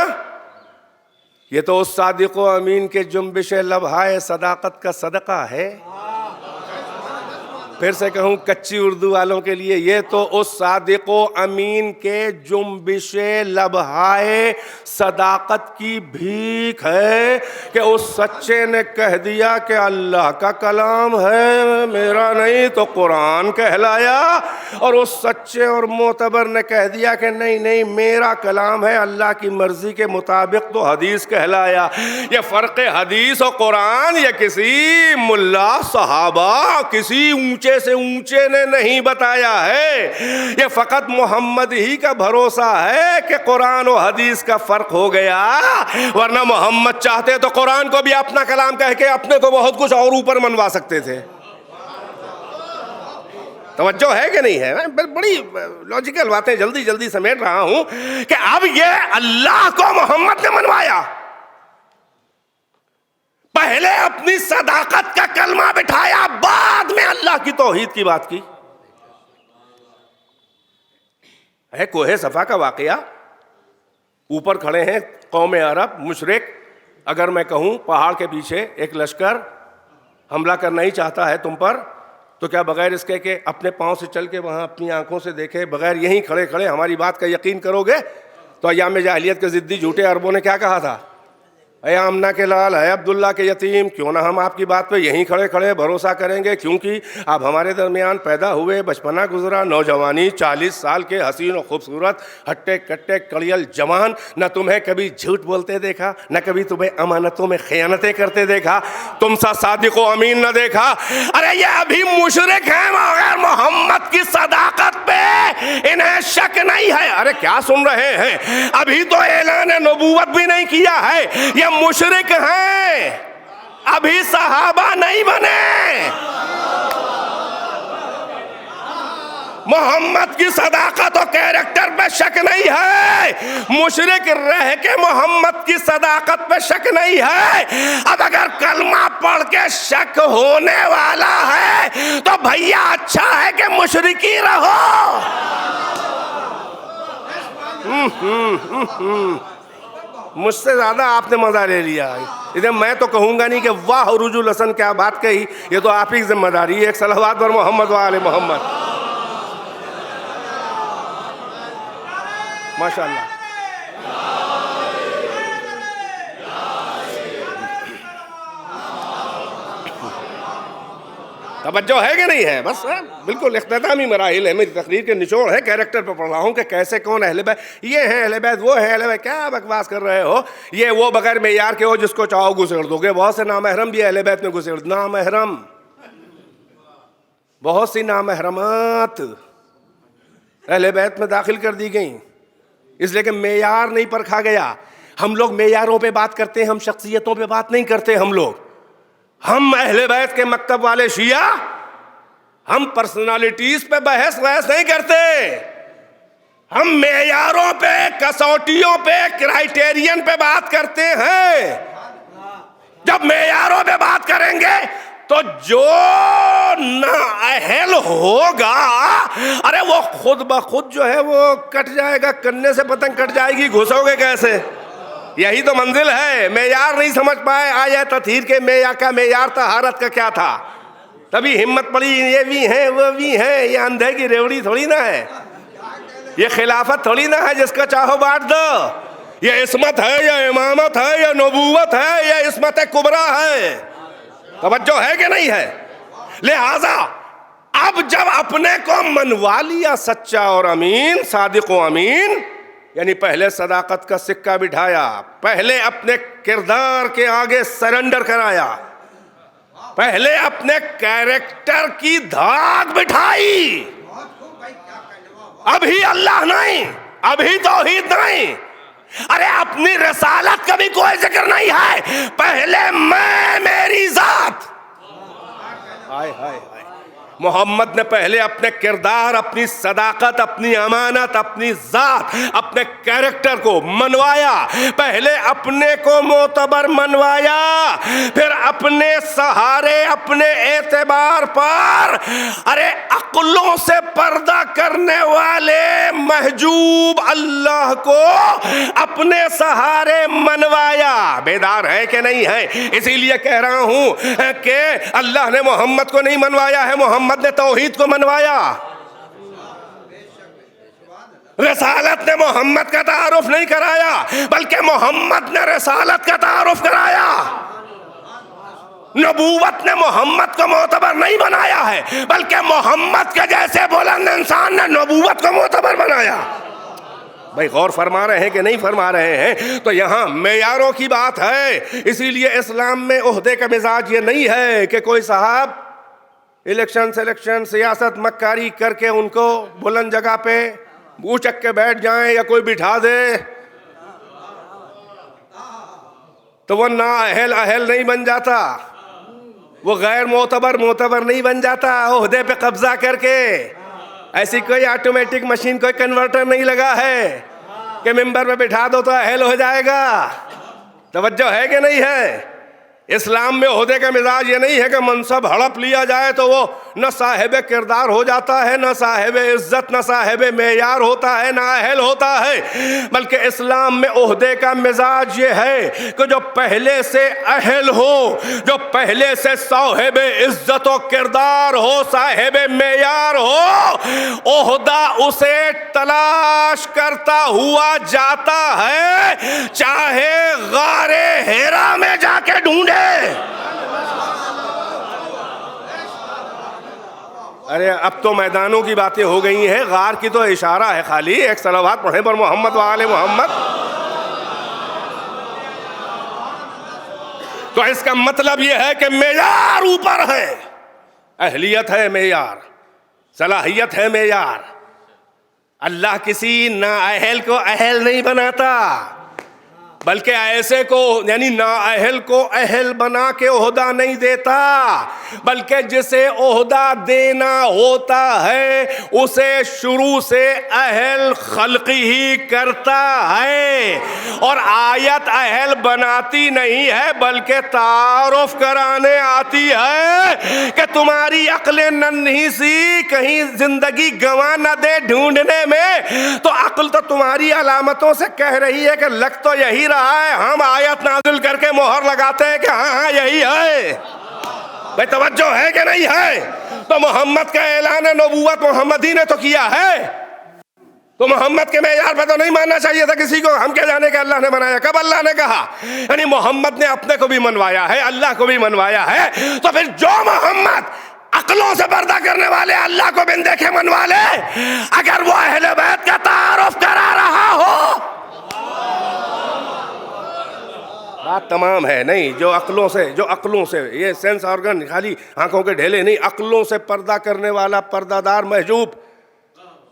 یہ تو اس صادق و امین کے جنبش لبہائے صداقت کا صدقہ ہے. پھر سے کہوں کچی اردو والوں کے لیے، یہ تو اس صادق و امین کے جنبش لبہائے صداقت کی بھیک ہے کہ اس سچے نے کہہ دیا کہ اللہ کا کلام ہے، میرا نہیں تو قرآن کہلایا. اور اس سچے اور معتبر نے کہہ دیا کہ نہیں میرا کلام ہے، اللہ کی مرضی کے مطابق تو حدیث کہلایا. یہ فرق حدیث و قرآن یہ کسی ملا صحابہ، کسی اونچے سے اونچے نے نہیں بتایا ہے. یہ فقط محمد ہی کا بھروسہ ہے کہ قرآن و حدیث کا فرق ہو گیا. ورنہ محمد چاہتے تو قرآن کو بھی اپنا کلام کہہ کے اپنے کو بہت کچھ اور اوپر منوا سکتے تھے. توجہ ہے کہ نہیں ہے؟ میں بڑی لاجیکل باتیں جلدی سمیٹ رہا ہوں کہ اب یہ اللہ کو محمد نے منوایا. پہلے اپنی صداقت کا کلمہ بٹھایا، بعد میں اللہ کی توحید کی بات کی. ہے کوہ صفا کا واقعہ. اوپر کھڑے ہیں قوم عرب مشرک. اگر میں کہوں پہاڑ کے پیچھے ایک لشکر حملہ کرنا ہی چاہتا ہے تم پر، تو کیا بغیر اس کے کہ اپنے پاؤں سے چل کے وہاں اپنی آنکھوں سے دیکھے، بغیر یہیں کھڑے ہماری بات کا یقین کرو گے؟ تو ایام جاہلیت کے ضدی جھوٹے عربوں نے کیا کہا تھا؟ اے آمنہ کے لال، اے عبداللہ کے یتیم، کیوں نہ ہم آپ کی بات پہ یہیں کھڑے بھروسہ کریں گے، کیونکہ آپ ہمارے درمیان پیدا ہوئے، بچپنا گزرا، نوجوانی، 40 سال کے حسین و خوبصورت ہٹے کٹے کڑیل جوان، نہ تمہیں کبھی جھوٹ بولتے دیکھا، نہ کبھی تمہیں امانتوں میں خیانتیں کرتے دیکھا، تم سا صادق و امین نہ دیکھا. ارے یہ ابھی مشرک ہیں، مگر محمد کی صداقت پہ انہیں شک نہیں ہے. ارے کیا سن رہے ہیں؟ ابھی تو اعلان نبوت بھی نہیں کیا ہے، یہ مشرک ہیں، ابھی صحابہ نہیں بنے. محمد کی صداقت و کیریکٹر پہ شک نہیں ہے، مشرک رہ کے محمد کی صداقت پہ شک نہیں ہے. اب اگر کلمہ پڑھ کے شک ہونے والا ہے تو بھیا اچھا ہے کہ مشرک ہی رہو. مجھ سے زیادہ آپ نے مزہ لے لیا. ادھر میں تو کہوں گا نہیں کہ واہ عروج الحسن کیا بات کہی، یہ تو آپ ہی کی ذمہ داری ہے. ایک صلوات بر محمد و آل محمد. ماشاءاللہ. توجہ ہے کہ نہیں ہے؟ بس بالکل اختتامی مراحل ہے. میری تقریر کے نچوڑ ہے، کیریکٹر پہ پڑھ رہا ہوں کہ کیسے کون اہل بیت، یہ ہیں اہل بیت، وہ ہیں اہل بیت. کیا بکواس کر رہے ہو؟ یہ وہ بغیر معیار کے ہو جس کو چاہو گھسیڑ دو گے. بہت سے نامحرم بھی اہل بیت میں گھسیڑ. نامحرم بہت سی نامحرمات اہل بیت میں داخل کر دی گئیں، اس لیے کہ معیار نہیں پرکھا گیا. ہم لوگ معیاروں پہ بات کرتے ہیں، ہم شخصیتوں پہ بات نہیں کرتے. ہم اہل بیت کے مکتب والے شیعہ، ہم پرسنالٹیز پہ بحث نہیں کرتے. ہم معیاروں پہ، کسوٹیوں پہ، کرائیٹیرین پہ بات کرتے ہیں. جب معیاروں پہ بات کریں گے تو جو نااہل ہوگا، ارے وہ خود بخود جو ہے وہ کٹ جائے گا. کنے سے پتنگ کٹ جائے گی، گھسو گے کیسے؟ یہی تو منزل ہے. معیار نہیں سمجھ پائے. آیا تطہیر کے معیار طہارت کا کیا تھا؟ تبھی ہمت پڑی یہ بھی ہیں وہ بھی ہیں. یہ اندھے کی ریوڑی تھوڑی نہ ہے، یہ خلافت تھوڑی نہ ہے جس کا چاہو بانٹ دو. یہ عصمت ہے یا امامت ہے یا نبوت ہے یا عصمت کبریٰ ہے. توجہ ہے کہ نہیں ہے؟ لہذا اب جب اپنے کو منوا لیا سچا اور امین، صادق و امین، یعنی پہلے صداقت کا سکہ بٹھایا، پہلے اپنے کردار کے آگے سرنڈر کرایا، پہلے اپنے کیریکٹر کی دھاگ بٹھائی. ابھی اللہ نہیں، ابھی توحید نہیں، ارے اپنی رسالت کا بھی کوئی ذکر نہیں ہے. پہلے میں، میری ذات. ہائے ہائے ہائے. محمد نے پہلے اپنے کردار، اپنی صداقت، اپنی امانت، اپنی ذات، اپنے کیریکٹر کو منوایا. پہلے اپنے کو معتبر منوایا، پھر اپنے سہارے، اپنے اعتبار پر ارے عقلوں سے پردہ کرنے والے محجوب اللہ کو اپنے سہارے منوایا. بیدار ہے کہ نہیں ہے؟ اسی لیے کہہ رہا ہوں کہ اللہ نے محمد کو نہیں منوایا ہے، محمد نے توحید کو منوایا. رسالت نے محمد کا تعارف نہیں کرایا، بلکہ محمد نے رسالت کا تعارف کرایا. نبوت نے محمد کو معتبر نہیں بنایا ہے، بلکہ محمد کے جیسے بلند انسان نے نبوت کو معتبر بنایا. بھائی غور فرما رہے ہیں کہ نہیں فرما رہے ہیں؟ تو یہاں معیاروں کی بات ہے. اسی لیے اسلام میں عہدے کا مزاج یہ نہیں ہے کہ کوئی صاحب الیکشن سلیکشن سیاست مکاری کر کے ان کو بلند جگہ پہ اونچک کے بیٹھ جائیں یا کوئی بٹھا دے تو وہ نااہل اہل نہیں بن جاتا، وہ غیر معتبر نہیں بن جاتا عہدے پہ قبضہ کر کے. ایسی کوئی آٹومیٹک مشین، کوئی کنورٹر نہیں لگا ہے کہ ممبر پہ بٹھا دو تو اہل ہو جائے گا. توجہ ہے کہ نہیں ہے؟ اسلام میں عہدے کا مزاج یہ نہیں ہے کہ منصب ہڑپ لیا جائے تو وہ نہ صاحب کردار ہو جاتا ہے، نہ صاحب عزت، نہ صاحب معیار ہوتا ہے، نہ اہل ہوتا ہے. بلکہ اسلام میں عہدے کا مزاج یہ ہے کہ جو پہلے سے اہل ہو، جو پہلے سے صاحب عزت و کردار ہو، صاحب معیار ہو، عہدہ اسے تلاش کرتا ہوا جاتا ہے، چاہے غار ہیرا میں جا کے ڈھونڈے. ارے اب تو میدانوں کی باتیں ہو گئی ہیں، غار کی تو اشارہ ہے خالی. ایک صلوات پڑھیں پر محمد و آل محمد. تو اس کا مطلب یہ ہے کہ معیار اوپر ہے، اہلیت ہے معیار، صلاحیت ہے معیار. اللہ کسی نااہل کو اہل نہیں بناتا، بلکہ ایسے کو یعنی نااہل کو اہل بنا کے عہدہ نہیں دیتا، بلکہ جسے عہدہ دینا ہوتا ہے اسے شروع سے اہل خلقی ہی کرتا ہے. اور آیت اہل بناتی نہیں ہے بلکہ تعارف کرانے آتی ہے کہ تمہاری عقل ننھی سی کہیں زندگی گنوا نہ دے ڈھونڈنے میں، تو عقل تو تمہاری علامتوں سے کہہ رہی ہے کہ لگ تو یہی رہا ہے. ہم آیت نازل کر کے مہر لگاتے ہیں کہ ہاں یہی ہے. بھئی توجہ ہے کہ نہیں ہے؟ تو محمد کا اعلان نبوت محمدی نے تو کیا ہے، تو محمد کے معیار پہ تو نہیں ماننا چاہیے تھا کسی کو. ہم کیا جانے کہ اللہ نے بنایا؟ کب اللہ نے کہا؟ یعنی محمد نے اپنے کو بھی منوایا ہے، اللہ کو بھی منوایا ہے. تو پھر جو محمد عقلوں سے پردہ کرنے والے اللہ کو بن دیکھے منوا لے، اگر وہ اہل بیت کا تعارف کرا رہا ہو، بات تمام ہے. نہیں, جو عقلوں سے یہ سینس آرگن خالی آنکھوں کے ڈھیلے نہیں, عقلوں سے پردہ کرنے والا پردہ دار محجوب,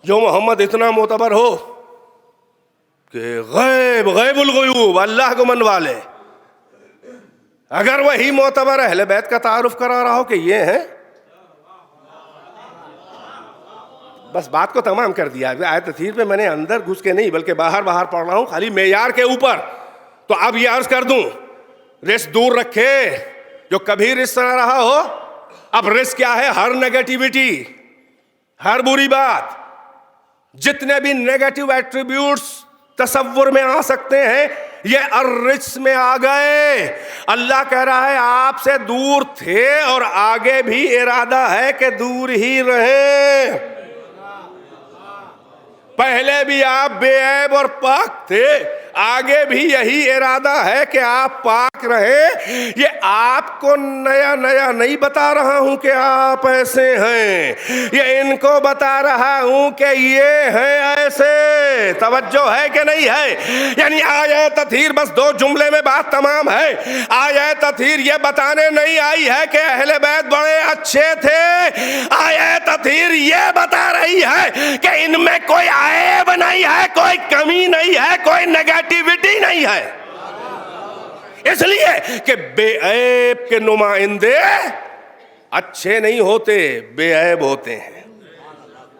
جو محمد اتنا معتبر ہو کہ غیب الغیوب اللہ کو منوا لے. اگر وہی معتبر اہل بیت کا تعارف کرا رہا ہو کہ یہ ہیں, بس بات کو تمام کر دیا. آیت تطہیر پہ میں نے اندر گھس کے نہیں بلکہ باہر پڑھ رہا ہوں, خالی معیار کے اوپر. تو اب یہ عرض کر دوں, رزق دور رکھے جو کبھی رزق نہ رہا ہو. اب رزق کیا ہے؟ ہر نیگیٹیوٹی, ہر بری بات, جتنے بھی نیگیٹو ایٹریبیوٹس تصور میں آ سکتے ہیں یہ الرجس میں آ گئے. اللہ کہہ رہا ہے آپ سے دور تھے اور آگے بھی ارادہ ہے کہ دور ہی رہیں. پہلے بھی آپ بے عیب اور پاک تھے, آگے بھی یہی ارادہ ہے کہ آپ پاک رہیں. یہ آپ کو نیا نہیں بتا رہا ہوں کہ آپ ایسے ہیں, یہ ان کو بتا رہا ہوں کہ یہ ہیں ایسے. توجہ ہے کہ نہیں ہے؟ یعنی آیت تطہیر بس 2 جملے میں بات تمام ہے. آیت تطہیر یہ بتانے نہیں آئی ہے کہ اہل بیت بڑے اچھے تھے, آیت تطہیر یہ بتا رہی ہے کہ ان میں کوئی عیب نہیں ہے, کوئی کمی نہیں ہے, کوئی نیگیٹیوٹی نہیں ہے. اس لیے کہ بے عیب کے نمائندے اچھے نہیں ہوتے, بے عیب ہوتے ہیں.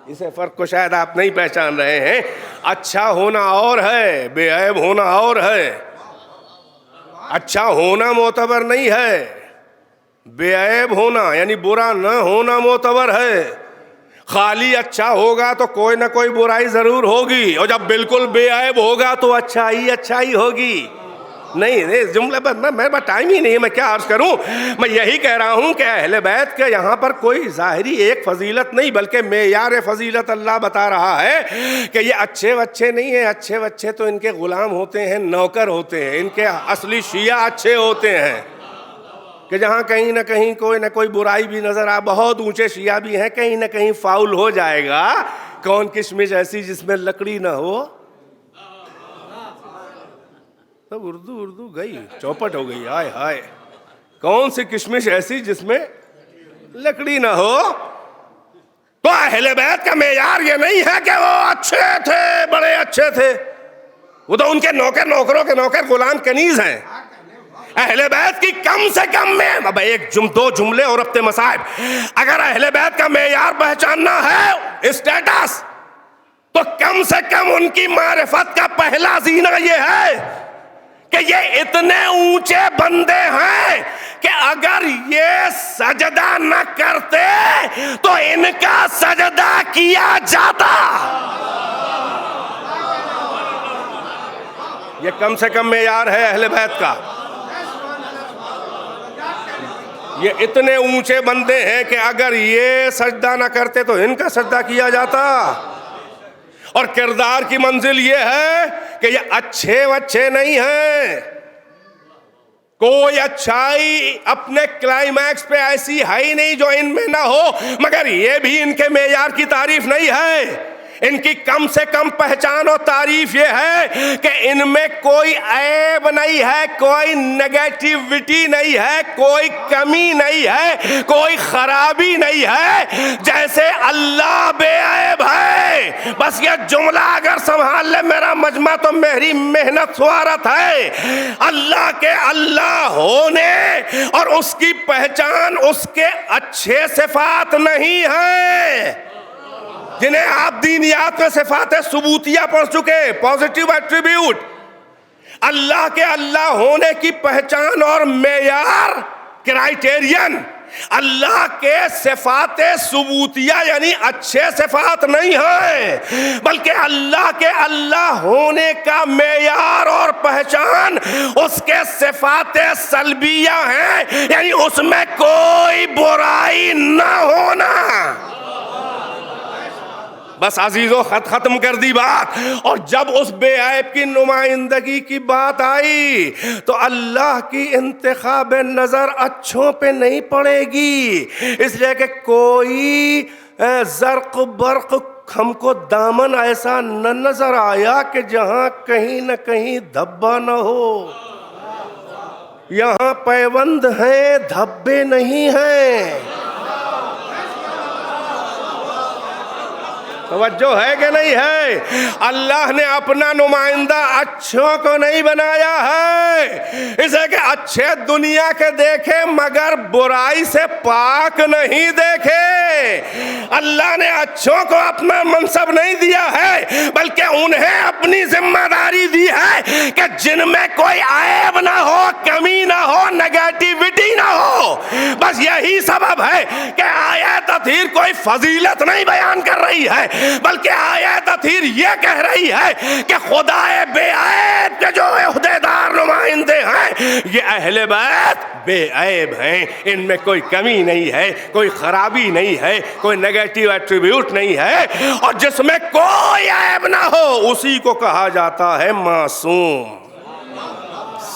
اسے فرق کو شاید آپ نہیں پہچان رہے ہیں. اچھا ہونا اور ہے, بے عیب ہونا اور ہے. اچھا ہونا معتبر نہیں ہے, بے عیب ہونا یعنی برا نہ ہونا معتبر ہے. خالی اچھا ہوگا تو کوئی نہ کوئی برائی ضرور ہوگی, اور جب بالکل بے عیب ہوگا تو اچھائی ہوگی. نہیں جملے پر میں ٹائم ہی نہیں ہے, میں کیا عرض کروں. میں یہی کہہ رہا ہوں کہ اہل بیت کے یہاں پر کوئی ظاہری ایک فضیلت نہیں بلکہ معیار فضیلت اللہ بتا رہا ہے کہ یہ اچھے بچے نہیں ہیں. اچھے بچے تو ان کے غلام ہوتے ہیں, نوکر ہوتے ہیں. ان کے اصلی شیعہ اچھے ہوتے ہیں کہ جہاں کہیں نہ کہیں کوئی نہ کوئی برائی بھی نظر آ. بہت اونچے شیعہ بھی ہیں, کہیں نہ کہیں فاؤل ہو جائے گا. کون کشمش ایسی جس میں لکڑی نہ ہو؟ تب اردو گئی, چوپٹ ہو گئی. ہائے ہائے, کون سی کشمش ایسی جس میں لکڑی نہ ہو؟ تو اہل بیت کا معیار یہ نہیں ہے کہ وہ اچھے تھے, بڑے اچھے تھے. وہ تو ان کے نوکروں کے نوکر غلام کنیز ہیں. اہل بیت کی کم سے کم میں اب 2 جملے اور ربط مصائب. اگر اہل بیت کا معیار پہچاننا ہے اسٹیٹس, تو کم سے کم ان کی معرفت کا پہلا زینہ یہ ہے کہ یہ اتنے اونچے بندے ہیں کہ اگر یہ سجدہ نہ کرتے تو ان کا سجدہ کیا جاتا. یہ کم سے کم معیار ہے اہل بیت کا. یہ اتنے اونچے بندے ہیں کہ اگر یہ سجدہ نہ کرتے تو ان کا سجدہ کیا جاتا. اور کردار کی منزل یہ ہے کہ یہ اچھے نہیں ہیں. کوئی اچھائی اپنے کلائمیکس پہ ایسی ہے ہی نہیں جو ان میں نہ ہو, مگر یہ بھی ان کے معیار کی تعریف نہیں ہے. ان کی کم سے کم پہچان و تعریف یہ ہے کہ ان میں کوئی عیب نہیں ہے, کوئی نیگیٹیوٹی نہیں ہے, کوئی کمی نہیں ہے, کوئی خرابی نہیں ہے. جیسے اللہ بے عیب ہے. بس یہ جملہ اگر سنبھال لے میرا مجمع تو میری محنت سوارت ہے. اللہ کے اللہ ہونے اور اس کی پہچان اس کے اچھے صفات نہیں ہیں جنہیں آپ دینیات میں صفات ثبوتیہ پڑھ چکے, پازیٹیو ایٹریبیوٹ. اللہ کے اللہ ہونے کی پہچان اور معیار, کرائیٹیرین, اللہ کے صفات ثبوتیہ یعنی اچھے صفات نہیں ہیں, بلکہ اللہ کے اللہ ہونے کا معیار اور پہچان اس کے صفات سلبیہ ہیں, یعنی اس میں کوئی برائی نہ ہونا. بس عزیزو ختم کر دی بات. اور جب اس بے عیب کی نمائندگی کی بات آئی تو اللہ کی انتخاب نظر اچھوں پہ نہیں پڑے گی, اس لیے کہ کوئی زرق برق ہم کو دامن ایسا نہ نظر آیا کہ جہاں کہیں نہ کہیں دھبا نہ ہو. یہاں پیوند ہیں دھبے نہیں ہیں. توجہ ہے کہ نہیں ہے؟ اللہ نے اپنا نمائندہ اچھوں کو نہیں بنایا ہے اسے کہ اچھے دنیا کے دیکھے مگر برائی سے پاک نہیں دیکھے. اللہ نے اچھوں کو اپنا منصب نہیں دیا ہے بلکہ انہیں اپنی ذمہ داری دی ہے کہ جن میں کوئی عیب نہ ہو، کمی نہ ہو، نگیٹیوٹی نہ ہو. بس یہی سبب ہے کہ آیت تطہیر کوئی فضیلت نہیں بیان کر رہی ہے بلکہ آیت تطہیر یہ کہہ رہی ہے کہ خدا بے عیب کے جو عہدیدار نمائندے ہیں یہ اہل بیت بے عیب ہیں. ان میں کوئی کمی نہیں ہے، کوئی خرابی نہیں ہے، کوئی نیگیٹو ایٹریبیوٹ نہیں ہے، اور جس میں کوئی عیب نہ ہو اسی کو کہا جاتا ہے معصوم.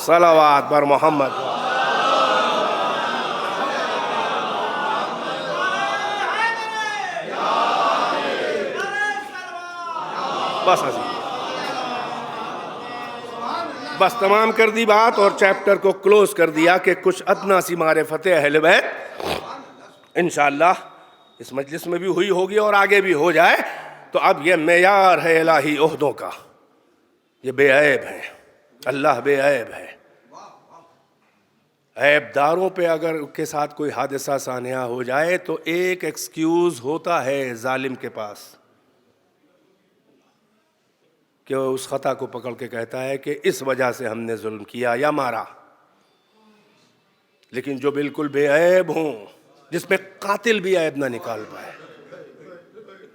صلوات بر محمد. بس تمام کر دی بات اور چیپٹر کو کلوز کر دیا کہ کچھ ادنا سی معرفت اہل بیت انشاءاللہ اس مجلس میں بھی ہوئی ہوگی اور آگے بھی ہو جائے. تو اب یہ معیار ہے الہی عہدوں کا، یہ بے عیب ہیں. اللہ بے عیب ہے. عیب داروں پہ اگر کے ساتھ کوئی حادثہ سانحہ ہو جائے تو ایک ایکسکیوز ہوتا ہے ظالم کے پاس کہ وہ اس خطا کو پکڑ کے کہتا ہے کہ اس وجہ سے ہم نے ظلم کیا یا مارا. لیکن جو بالکل بے عیب ہوں، جس میں قاتل بھی عیب نہ نکال پائے،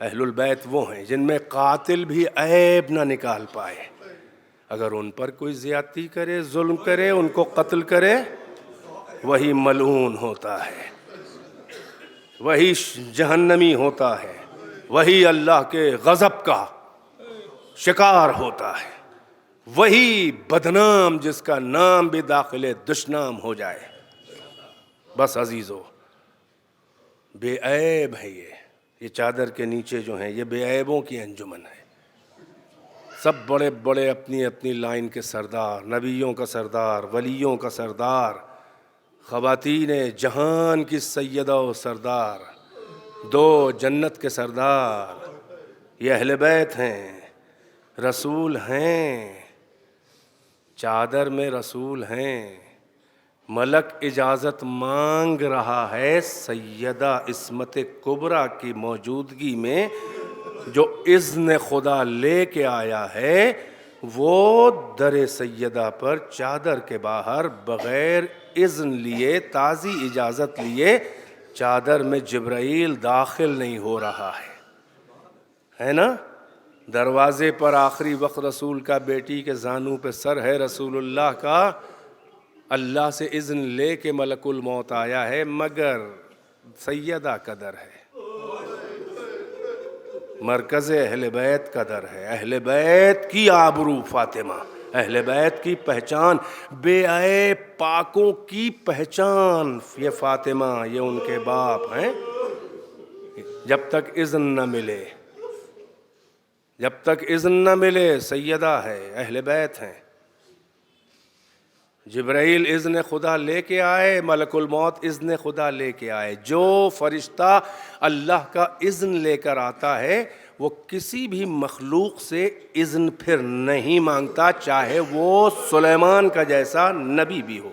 اہل البیت وہ ہیں جن میں قاتل بھی عیب نہ نکال پائے. اگر ان پر کوئی زیادتی کرے، ظلم کرے، ان کو قتل کرے، وہی ملعون ہوتا ہے، وہی جہنمی ہوتا ہے، وہی اللہ کے غضب کا شکار ہوتا ہے، وہی بدنام جس کا نام بھی داخل دشنام ہو جائے. بس عزیزو، بے عیب ہے یہ چادر کے نیچے جو ہیں یہ بے عیبوں کی انجمن ہے. سب بڑے بڑے اپنی اپنی لائن کے سردار، نبیوں کا سردار، ولیوں کا سردار، خواتین جہان کی سیدہ و سردار، دو جنت کے سردار، یہ اہل بیت ہیں، رسول ہیں، چادر میں رسول ہیں. ملک اجازت مانگ رہا ہے سیدہ عصمت کبریٰ کی موجودگی میں. جو اذن خدا لے کے آیا ہے وہ در سیدہ پر چادر کے باہر بغیر اذن لیے، تازی اجازت لیے چادر میں جبرائیل داخل نہیں ہو رہا ہے نا. دروازے پر آخری وقت رسول کا بیٹی کے زانوں پہ سر ہے رسول اللہ کا، اللہ سے اذن لے کے ملک الموت آیا ہے، مگر سیدہ کا در ہے، مرکز اہل بیت کا در ہے. اہل بیت کی آبرو فاطمہ، اہل بیت کی پہچان، بے عیب پاکوں کی پہچان یہ فاطمہ، یہ ان کے باپ ہیں. جب تک اذن نہ ملے، جب تک اذن نہ ملے سیدہ ہے، اہل بیت ہیں. جبرائیل اذن خدا لے کے آئے، ملک الموت اذن خدا لے کے آئے. جو فرشتہ اللہ کا اذن لے کر آتا ہے وہ کسی بھی مخلوق سے اذن پھر نہیں مانگتا، چاہے وہ سلیمان کا جیسا نبی بھی ہو،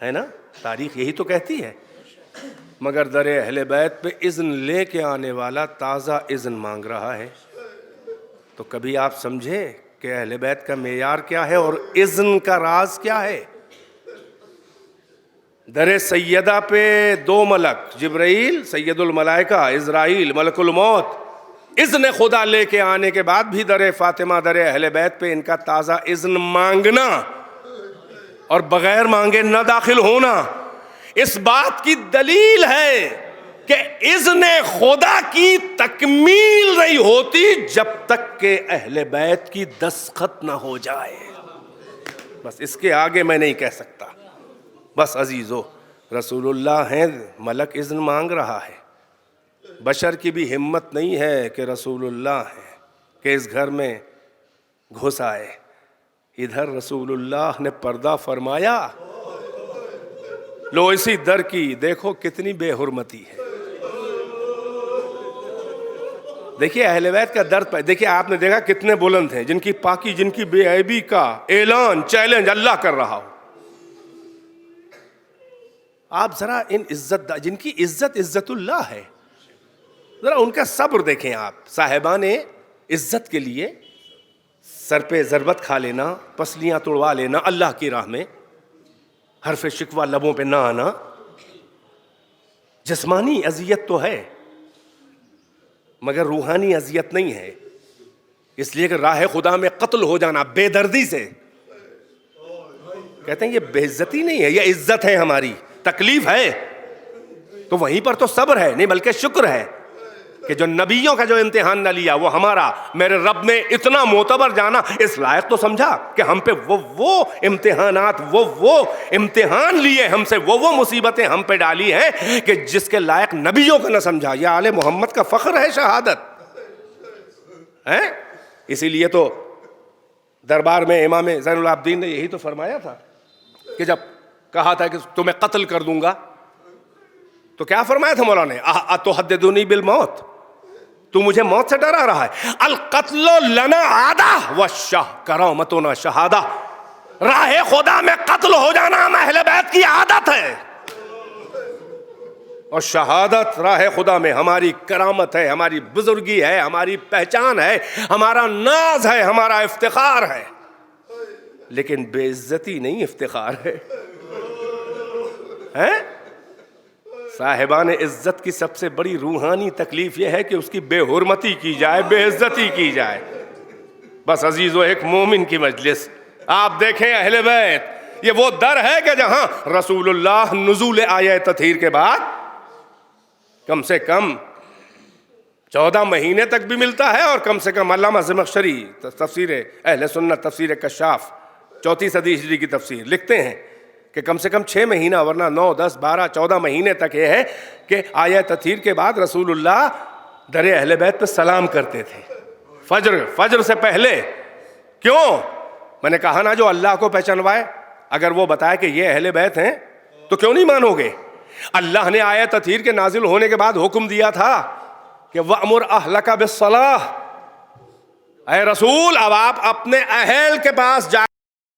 ہے نا. تاریخ یہی تو کہتی ہے. مگر در اہل بیت پہ اذن لے کے آنے والا تازہ اذن مانگ رہا ہے. تو کبھی آپ سمجھے کہ اہل بیت کا معیار کیا ہے اور اذن کا راز کیا ہے؟ در سیدہ پہ دو ملک، جبرائیل سید الملائکہ، عزرائیل ملک الموت، اذن خدا لے کے آنے کے بعد بھی در فاطمہ، در اہل بیت پہ ان کا تازہ اذن مانگنا اور بغیر مانگے نہ داخل ہونا اس بات کی دلیل ہے کہ اذن خدا کی تکمیل نہیں ہوتی جب تک کہ اہل بیت کی دستخط نہ ہو جائے. بس اس کے آگے میں نہیں کہہ سکتا. بس عزیزو، رسول اللہ ہیں، ملک اذن مانگ رہا ہے. بشر کی بھی ہمت نہیں ہے کہ رسول اللہ ہیں کہ اس گھر میں گھس آئے. ادھر رسول اللہ نے پردہ فرمایا. لو اسی در کی دیکھو کتنی بے حرمتی ہے. دیکھیے اہل بیت کا درد پہ دیکھیے. آپ نے دیکھا کتنے بلند ہیں جن کی پاکی جن کی بے عیبی کا اعلان چیلنج اللہ کر رہا ہو. آپ ذرا ان عزت جن کی عزت عزت اللہ ہے ذرا ان کا صبر دیکھیں. آپ صاحبان عزت کے لیے سر پہ ضربت کھا لینا, پسلیاں توڑوا لینا اللہ کی راہ میں, حرف شکوہ لبوں پہ نہ آنا. جسمانی اذیت تو ہے مگر روحانی اذیت نہیں ہے. اس لیے کہ راہ خدا میں قتل ہو جانا بے دردی سے, کہتے ہیں یہ بے عزتی نہیں ہے, یہ عزت ہے ہماری. تکلیف ہے تو وہیں پر تو صبر ہے نہیں بلکہ شکر ہے کہ جو نبیوں کا جو امتحان نہ لیا وہ ہمارا میرے رب نے اتنا معتبر جانا, اس لائق تو سمجھا کہ ہم پہ وہ امتحانات وہ امتحان لیے ہم سے, وہ مصیبتیں ہم پہ ڈالی ہیں کہ جس کے لائق نبیوں کا نہ سمجھا. یہ آل محمد کا فخر ہے شہادت ہے. اسی لیے تو دربار میں امام زین العابدین نے یہی تو فرمایا تھا کہ جب کہا تھا کہ تمہیں قتل کر دوں گا تو کیا فرمایا تھا مولا نے, اتحدثنی بالموت, تو مجھے موت سے ڈرا رہا ہے. القتل لنا عادہ کرامتنا شہادہ. راہ خدا میں قتل ہو جانا ہم اہل بیت کی عادت ہے, اور شہادت راہ خدا میں ہماری کرامت ہے, ہماری بزرگی ہے, ہماری پہچان ہے, ہمارا ناز ہے, ہمارا افتخار ہے. لیکن بے عزتی نہیں افتخار ہے. صاحبان عزت کی سب سے بڑی روحانی تکلیف یہ ہے کہ اس کی بے حرمتی کی جائے, بے عزتی کی جائے. بس عزیزو ایک مومن کی مجلس آپ دیکھیں اہل بیت, یہ وہ در ہے کہ جہاں رسول اللہ نزول آیہ تطہیر کے بعد کم سے کم 14 مہینے تک بھی ملتا ہے, اور کم سے کم علامہ زمخشری تفسیر اہل سنت تفسیر کشاف 4 صدی ہجری کی تفسیر لکھتے ہیں کہ کم سے کم 6 مہینہ ورنہ 9, 10, 12, 14 مہینے تک یہ ہے کہ آیہ تطہیر کے بعد رسول اللہ در اہل بیت پہ سلام کرتے تھے فجر سے پہلے. کیوں؟ میں نے کہا نا جو اللہ کو پہچانوائے اگر وہ بتائے کہ یہ اہل بیت ہیں تو کیوں نہیں مانو گے. اللہ نے آیہ تطہیر کے نازل ہونے کے بعد حکم دیا تھا کہ وَأْمُرْ أَهْلَكَ بِالصَّلَاةِ, اے رسول اب آپ اپنے اہل کے پاس جا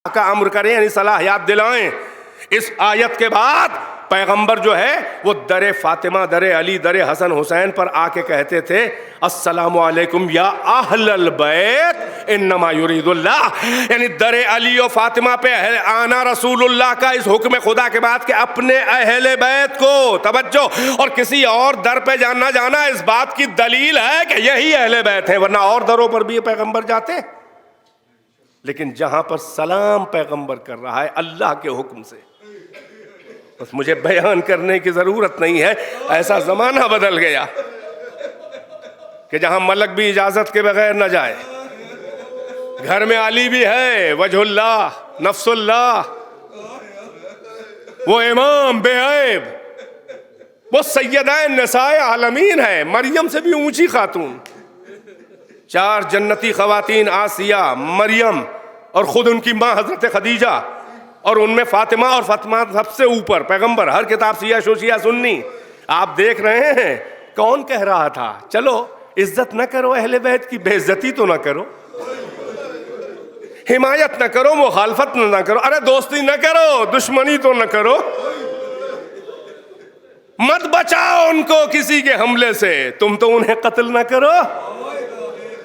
کا امر کریں, یعنی صلاح یاد دلائیں. اس آیت کے بعد پیغمبر جو ہے وہ در فاطمہ, در علی, در حسن حسین پر آ کے کہتے تھے السلام علیکم یا اہل البیت انما یرید اللہ, یعنی در علی و فاطمہ پہ آنا رسول اللہ کا اس حکم خدا کے بعد کہ اپنے اہل بیت کو توجہ, اور کسی اور در پہ جانا اس بات کی دلیل ہے کہ یہی اہل بیت ہیں, ورنہ اور دروں پر بھی پیغمبر جاتے. لیکن جہاں پر سلام پیغمبر کر رہا ہے اللہ کے حکم سے, بس مجھے بیان کرنے کی ضرورت نہیں ہے, ایسا زمانہ بدل گیا کہ جہاں ملک بھی اجازت کے بغیر نہ جائے. گھر میں علی بھی ہے, وجہ اللہ, نفس اللہ, وہ امام بے عیب, وہ سیدہ نساء عالمین ہے, مریم سے بھی اونچی خاتون. 4 جنتی خواتین آسیہ, مریم اور خود ان کی ماں حضرت خدیجہ, اور ان میں فاطمہ, اور فاطمہ سب سے اوپر پیغمبر. ہر کتاب شیعہ شیعہ سنی. آپ دیکھ رہے ہیں کون کہہ رہا تھا چلو عزت نہ کرو اہل بیت کی, بے عزتی تو نہ کرو, حمایت نہ کرو, مخالفت نہ کرو, ارے دوستی نہ کرو, دشمنی تو نہ کرو, مت بچاؤ ان کو کسی کے حملے سے, تم تو انہیں قتل نہ کرو.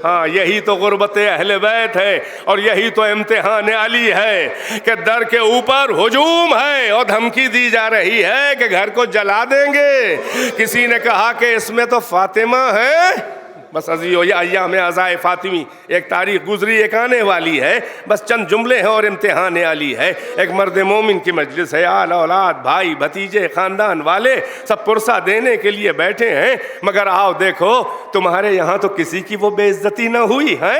ہاں یہی تو غربت اہل بیت ہے, اور یہی تو امتحان علی ہے کہ در کے اوپر ہجوم ہے اور دھمکی دی جا رہی ہے کہ گھر کو جلا دیں گے. کسی نے کہا کہ اس میں تو فاطمہ ہے. بس عزیزو یہ ایام عزائے فاطمی ایک تاریخ گزری, ایک آنے والی ہے, بس چند جملے ہیں اور امتحان علی ہے. ایک مرد مومن کی مجلس ہے, آل اولاد, بھائی بھتیجے, خاندان والے سب پرسہ دینے کے لیے بیٹھے ہیں, مگر آؤ دیکھو تمہارے یہاں تو کسی کی وہ بے عزتی نہ ہوئی ہے.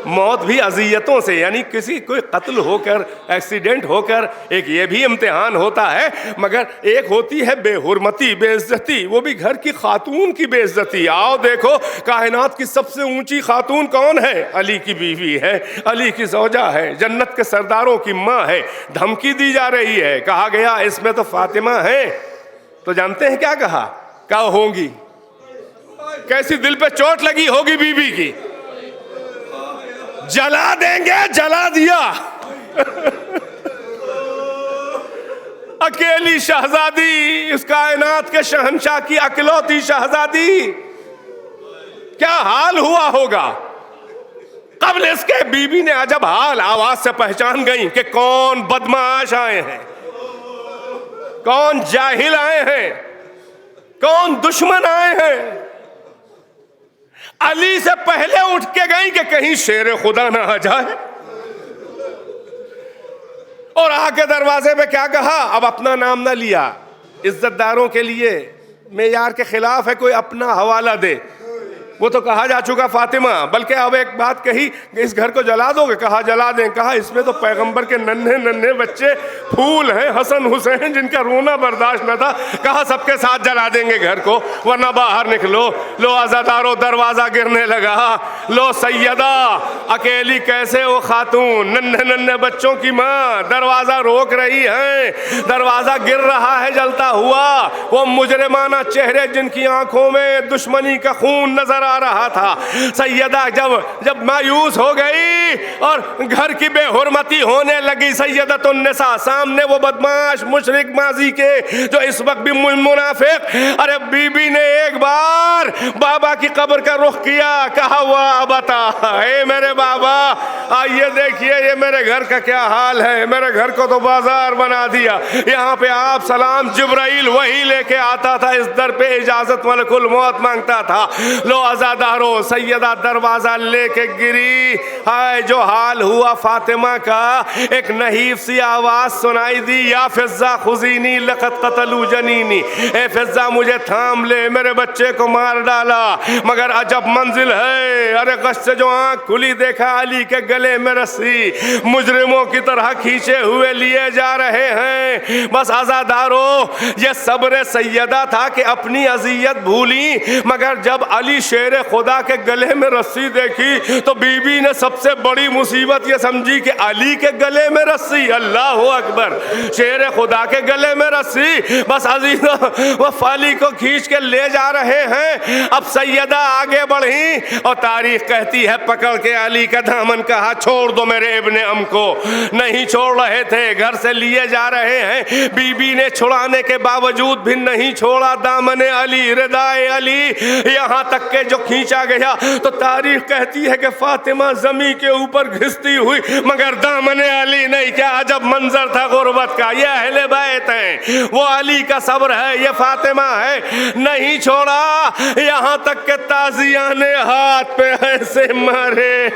موت بھی اذیتوں سے، یعنی کسی کوئی قتل ہو کر، ایکسیڈنٹ ہو کر، ایک یہ بھی امتحان ہوتا ہے، مگر ایک ہوتی ہے بے حرمتی، بے عزتی، وہ بھی گھر کی خاتون کی بے عزتی۔ آؤ دیکھو کائنات کی سب سے اونچی خاتون کون ہے؟ علی کی بیوی ہے، علی کی زوجہ ہے، جنت کے سرداروں کی ماں ہے۔ دھمکی دی جا رہی ہے، کہا گیا اس میں تو فاطمہ ہے، تو جانتے ہیں کیا کہا؟ کیا ہوں گی؟ کیسی دل پہ چوٹ لگی ہوگی بیوی کی، جلا دیں گے، جلا دیا۔ اکیلی شہزادی، اس کائنات کے شہنشاہ کی اکلوتی شہزادی، کیا حال ہوا ہوگا؟ قبل اس کے بی بی نے عجب حال، آواز سے پہچان گئیں کہ کون بدمعاش آئے ہیں، کون جاہل آئے ہیں، کون دشمن آئے ہیں۔ علی سے پہلے اٹھ کے گئیں کہ کہیں شیر خدا نہ آ جائے، اور آ کے دروازے پہ کیا کہا؟ اب اپنا نام نہ لیا، عزت داروں کے لیے معیار کے خلاف ہے کوئی اپنا حوالہ دے، وہ تو کہا جا چکا فاطمہ، بلکہ اب ایک بات کہی کہ اس گھر کو جلا دو گے؟ کہا جلا دیں۔ کہا اس میں تو پیغمبر کے ننھے ننھے بچے پھول ہیں، حسن حسین، جن کا رونا برداشت نہ تھا۔ کہا سب کے ساتھ جلا دیں گے گھر کو، ورنہ باہر نکلو۔ لو عزادارو، دروازہ گرنے لگا۔ لو سیدہ اکیلی کیسے وہ خاتون، ننھے ننھے بچوں کی ماں، دروازہ روک رہی ہیں، دروازہ گر رہا ہے جلتا ہوا۔ وہ مجرمانہ چہرے جن کی آنکھوں میں دشمنی کا خون نظر آ رہا تھا۔ سیدہ جب مایوس ہو گئی اور گھر کی بے حرمتی ہونے لگی، سیدۃ النساء، سامنے وہ بدماش مشرک ماضی کے جو اس وقت بھی منافق، ارے بی بی نے ایک بار بابا کی قبر کا رخ کیا، کہا وا ابتا، اے میرے بابا آئیے دیکھیے یہ میرے گھر کا کیا حال ہے، میرے گھر کو تو بازار بنا دیا۔ یہاں پہ آپ سلام جبرائیل وہی لے کے آتا تھا، اس در پہ اجازت ملک الموت مانگتا تھا۔ لو عزادارو، سیدہ دروازہ لے کے گری۔ ہائے جو حال ہوا فاطمہ کا، ایک نحیف سی آواز سنائی دی، یا فضہ خذینی لقد قتلوا جنینی، اے فضہ مجھے تھام لے، میرے بچے کو مار ڈالا۔ مگر عجب منزل ہے، ارے غش سے جو آنکھ کھلی دیکھا علی کے گلے میں رسی، مجرموں کی طرح کھینچے ہوئے لیے جا رہے ہیں۔ بس عزادارو، یہ صبر سیدہ تھا کہ اپنی اذیت بھولی، مگر جب علی شیر خدا کے گلے میں رسی دیکھی تو بی بی نے سب سے بڑی مصیبت یہ سمجھی کہ علی کے گلے میں رسی، اللہ اکبر، شیر خدا کے گلے میں رسی۔ بس عزیزہ وہ فالی کو کھینچ کے لے جا رہے ہیں۔ اب سیدہ آگے بڑھیں اور تاریخ کہتی ہے پکڑ کے علی کا دامن، کہا چھوڑ دو میرے ابن ام کو۔ نہیں چھوڑ رہے تھے، گھر سے لیے جا رہے ہیں۔ بی بی نے چھڑانے کے باوجود بھی نہیں چھوڑا دامن علی، ردائے علی، یہاں تک کہ جو کھینچا گیا تو تاریخ کہتی ہے کہ فاطمہ زمین کے اوپر گھستی ہوئی، مگر دامن علی نہیں۔ کیا عجب منظر تھا غربت کا۔ یہ اہل بیت ہیں، وہ علی کا صبر ہے، یہ فاطمہ ہے، نہیں چھوڑا، یہاں تک کہ تازیہ نے ہاتھ پہ ایسے مارے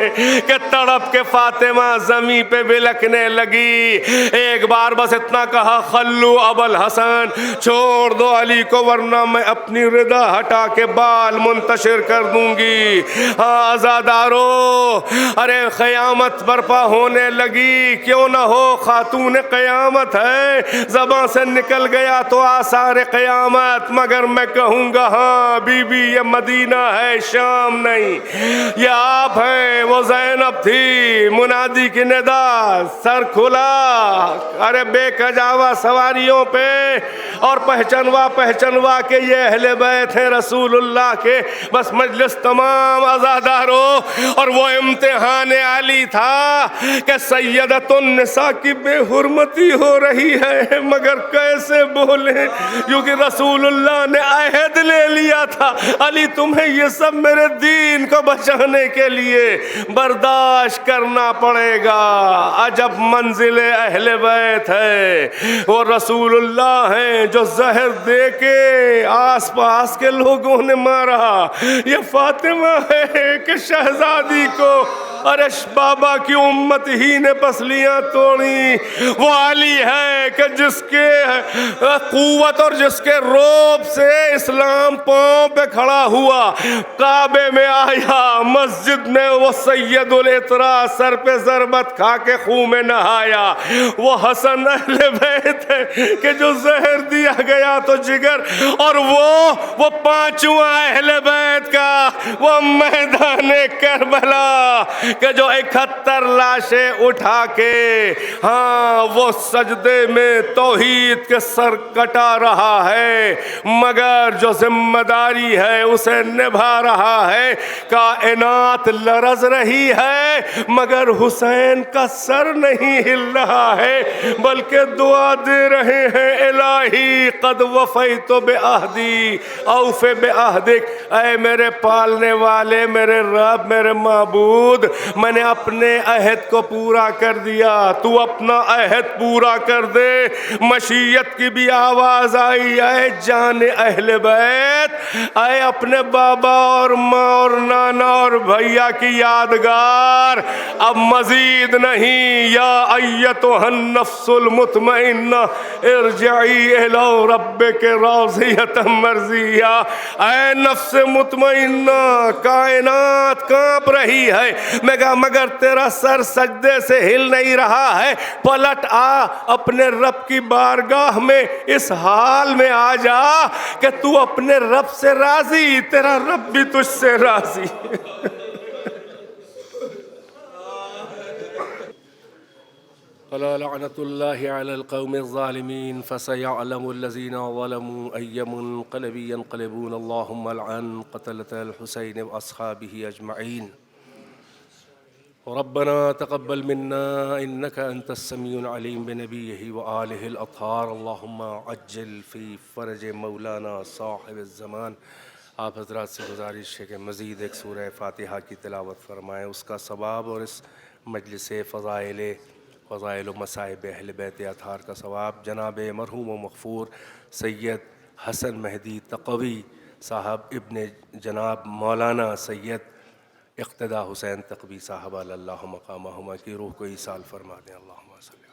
کہ تڑپ کے فاطمہ زمین پہ بلکنے لگی۔ ایک بار بس اتنا کہا، خلو ابو الحسن، چھوڑ دو علی کو ورنہ میں اپنی ردا ہٹا کے بال منتشر کر دوں گی۔ ہاں عزادارو، ارے قیامت برپا ہونے لگی، کیوں نہ ہو خاتون قیامت ہے، زباں سے نکل گیا تو آثار قیامت، مگر میں کہوں گا ہاں بی بی یہ مدینہ ہے، شام نہیں، یہ آپ ہیں۔ وہ زینب تھی، منادی کی ندا، سر کھلا، ارے بے کجاوا سواریوں پہ، اور پہچنوا کے یہ اہل بیت ہیں رسول اللہ کے۔ بس مجلس تمام عزادارو، اور وہ امتحان علی تھا کہ سیدۃ النساء کی بے حرمتی ہو رہی ہے، مگر کیسے بولیں، کیونکہ رسول اللہ نے عہد لے لیا تھا، علی تمہیں یہ سب میرے دین کو بچانے کے لیے برداشت کرنا پڑے گا۔ عجب منزل اہل بیت ہے، وہ رسول اللہ ہیں جو زہر دے کے آس پاس کے لوگوں نے مارا، یہ فاطمہ ہے کہ شہزادی کو ارش بابا کی امت ہی نے پسلیاں توڑی. وہ علی ہے کہ جس کے قوت اور جس کے روب سے اسلام پاؤں پہ کھڑا ہوا, کعبے میں آیا, مسجد میں وہ سید الاطراء سر پہ ضربت کھا کے خون میں نہایا. وہ حسن اہل بیت ہے کہ جو زہر دیا گیا تو جگر, اور وہ پانچواں اہل بیت کا وہ میدان کربلا کہ جو 71 لاشیں اٹھا کے ہاں وہ سجدے میں توحید کے سر کٹا رہا ہے, مگر جو ذمہ داری ہے اسے نبھا رہا ہے. کائنات لرز رہی ہے مگر حسین کا سر نہیں ہل رہا ہے, بلکہ دعا دے رہے ہیں الہی قد وفیت بعہدی اوف بعہدک. اے میرے پالنے والے, میرے رب, میرے معبود, میں نے اپنے عہد کو پورا کر دیا, تو اپنا عہد پورا کر دے. مشیت کی بھی آواز آئی, اے جان اہل بیت, اے اپنے بابا اور ماں اور نانا اور بھیا کی یادگار, اب مزید نہیں. یا ایتھا النفس المطمئنہ ارجعی الی ربک راضیۃ مرضیہ. اے نفس مطمئنہ, کائنات کانپ رہی ہے مگر تیرا سر سجدے سے ہل نہیں رہا ہے. پلٹ آ اپنے رب کی بارگاہ میں, اس حال میں آ جا کہ تو اپنے رب سے راضی, تیرا رب بھی تجھ سے راضی. فلا لعنة الله على القوم الظالمين فسيعلم الذين ظلموا أي منقلب ينقلبون. اللهم لعن قتلة الحسين وأصحابه أجمعين. ربنا تقبل منا إنك أنت السميع العليم بنبيه وآله الأطهار. اللهم عجل في فرج مولانا صاحب الزمان. آپ حضرات سے گزارش ہے کہ مزید ایک سورہ فاتحہ کی تلاوت فرمائیں, اس کا ثواب اور اس مجلس فضائل و مصائب اہل بیت اطہار کا ثواب جناب مرحوم و مغفور سید حسن مہدی تقوی صاحب ابن جناب مولانا سید اقتداء حسین تقوی صاحب اللہ مقامہما کی روح کو ایصال فرما دیں. اللہم صلی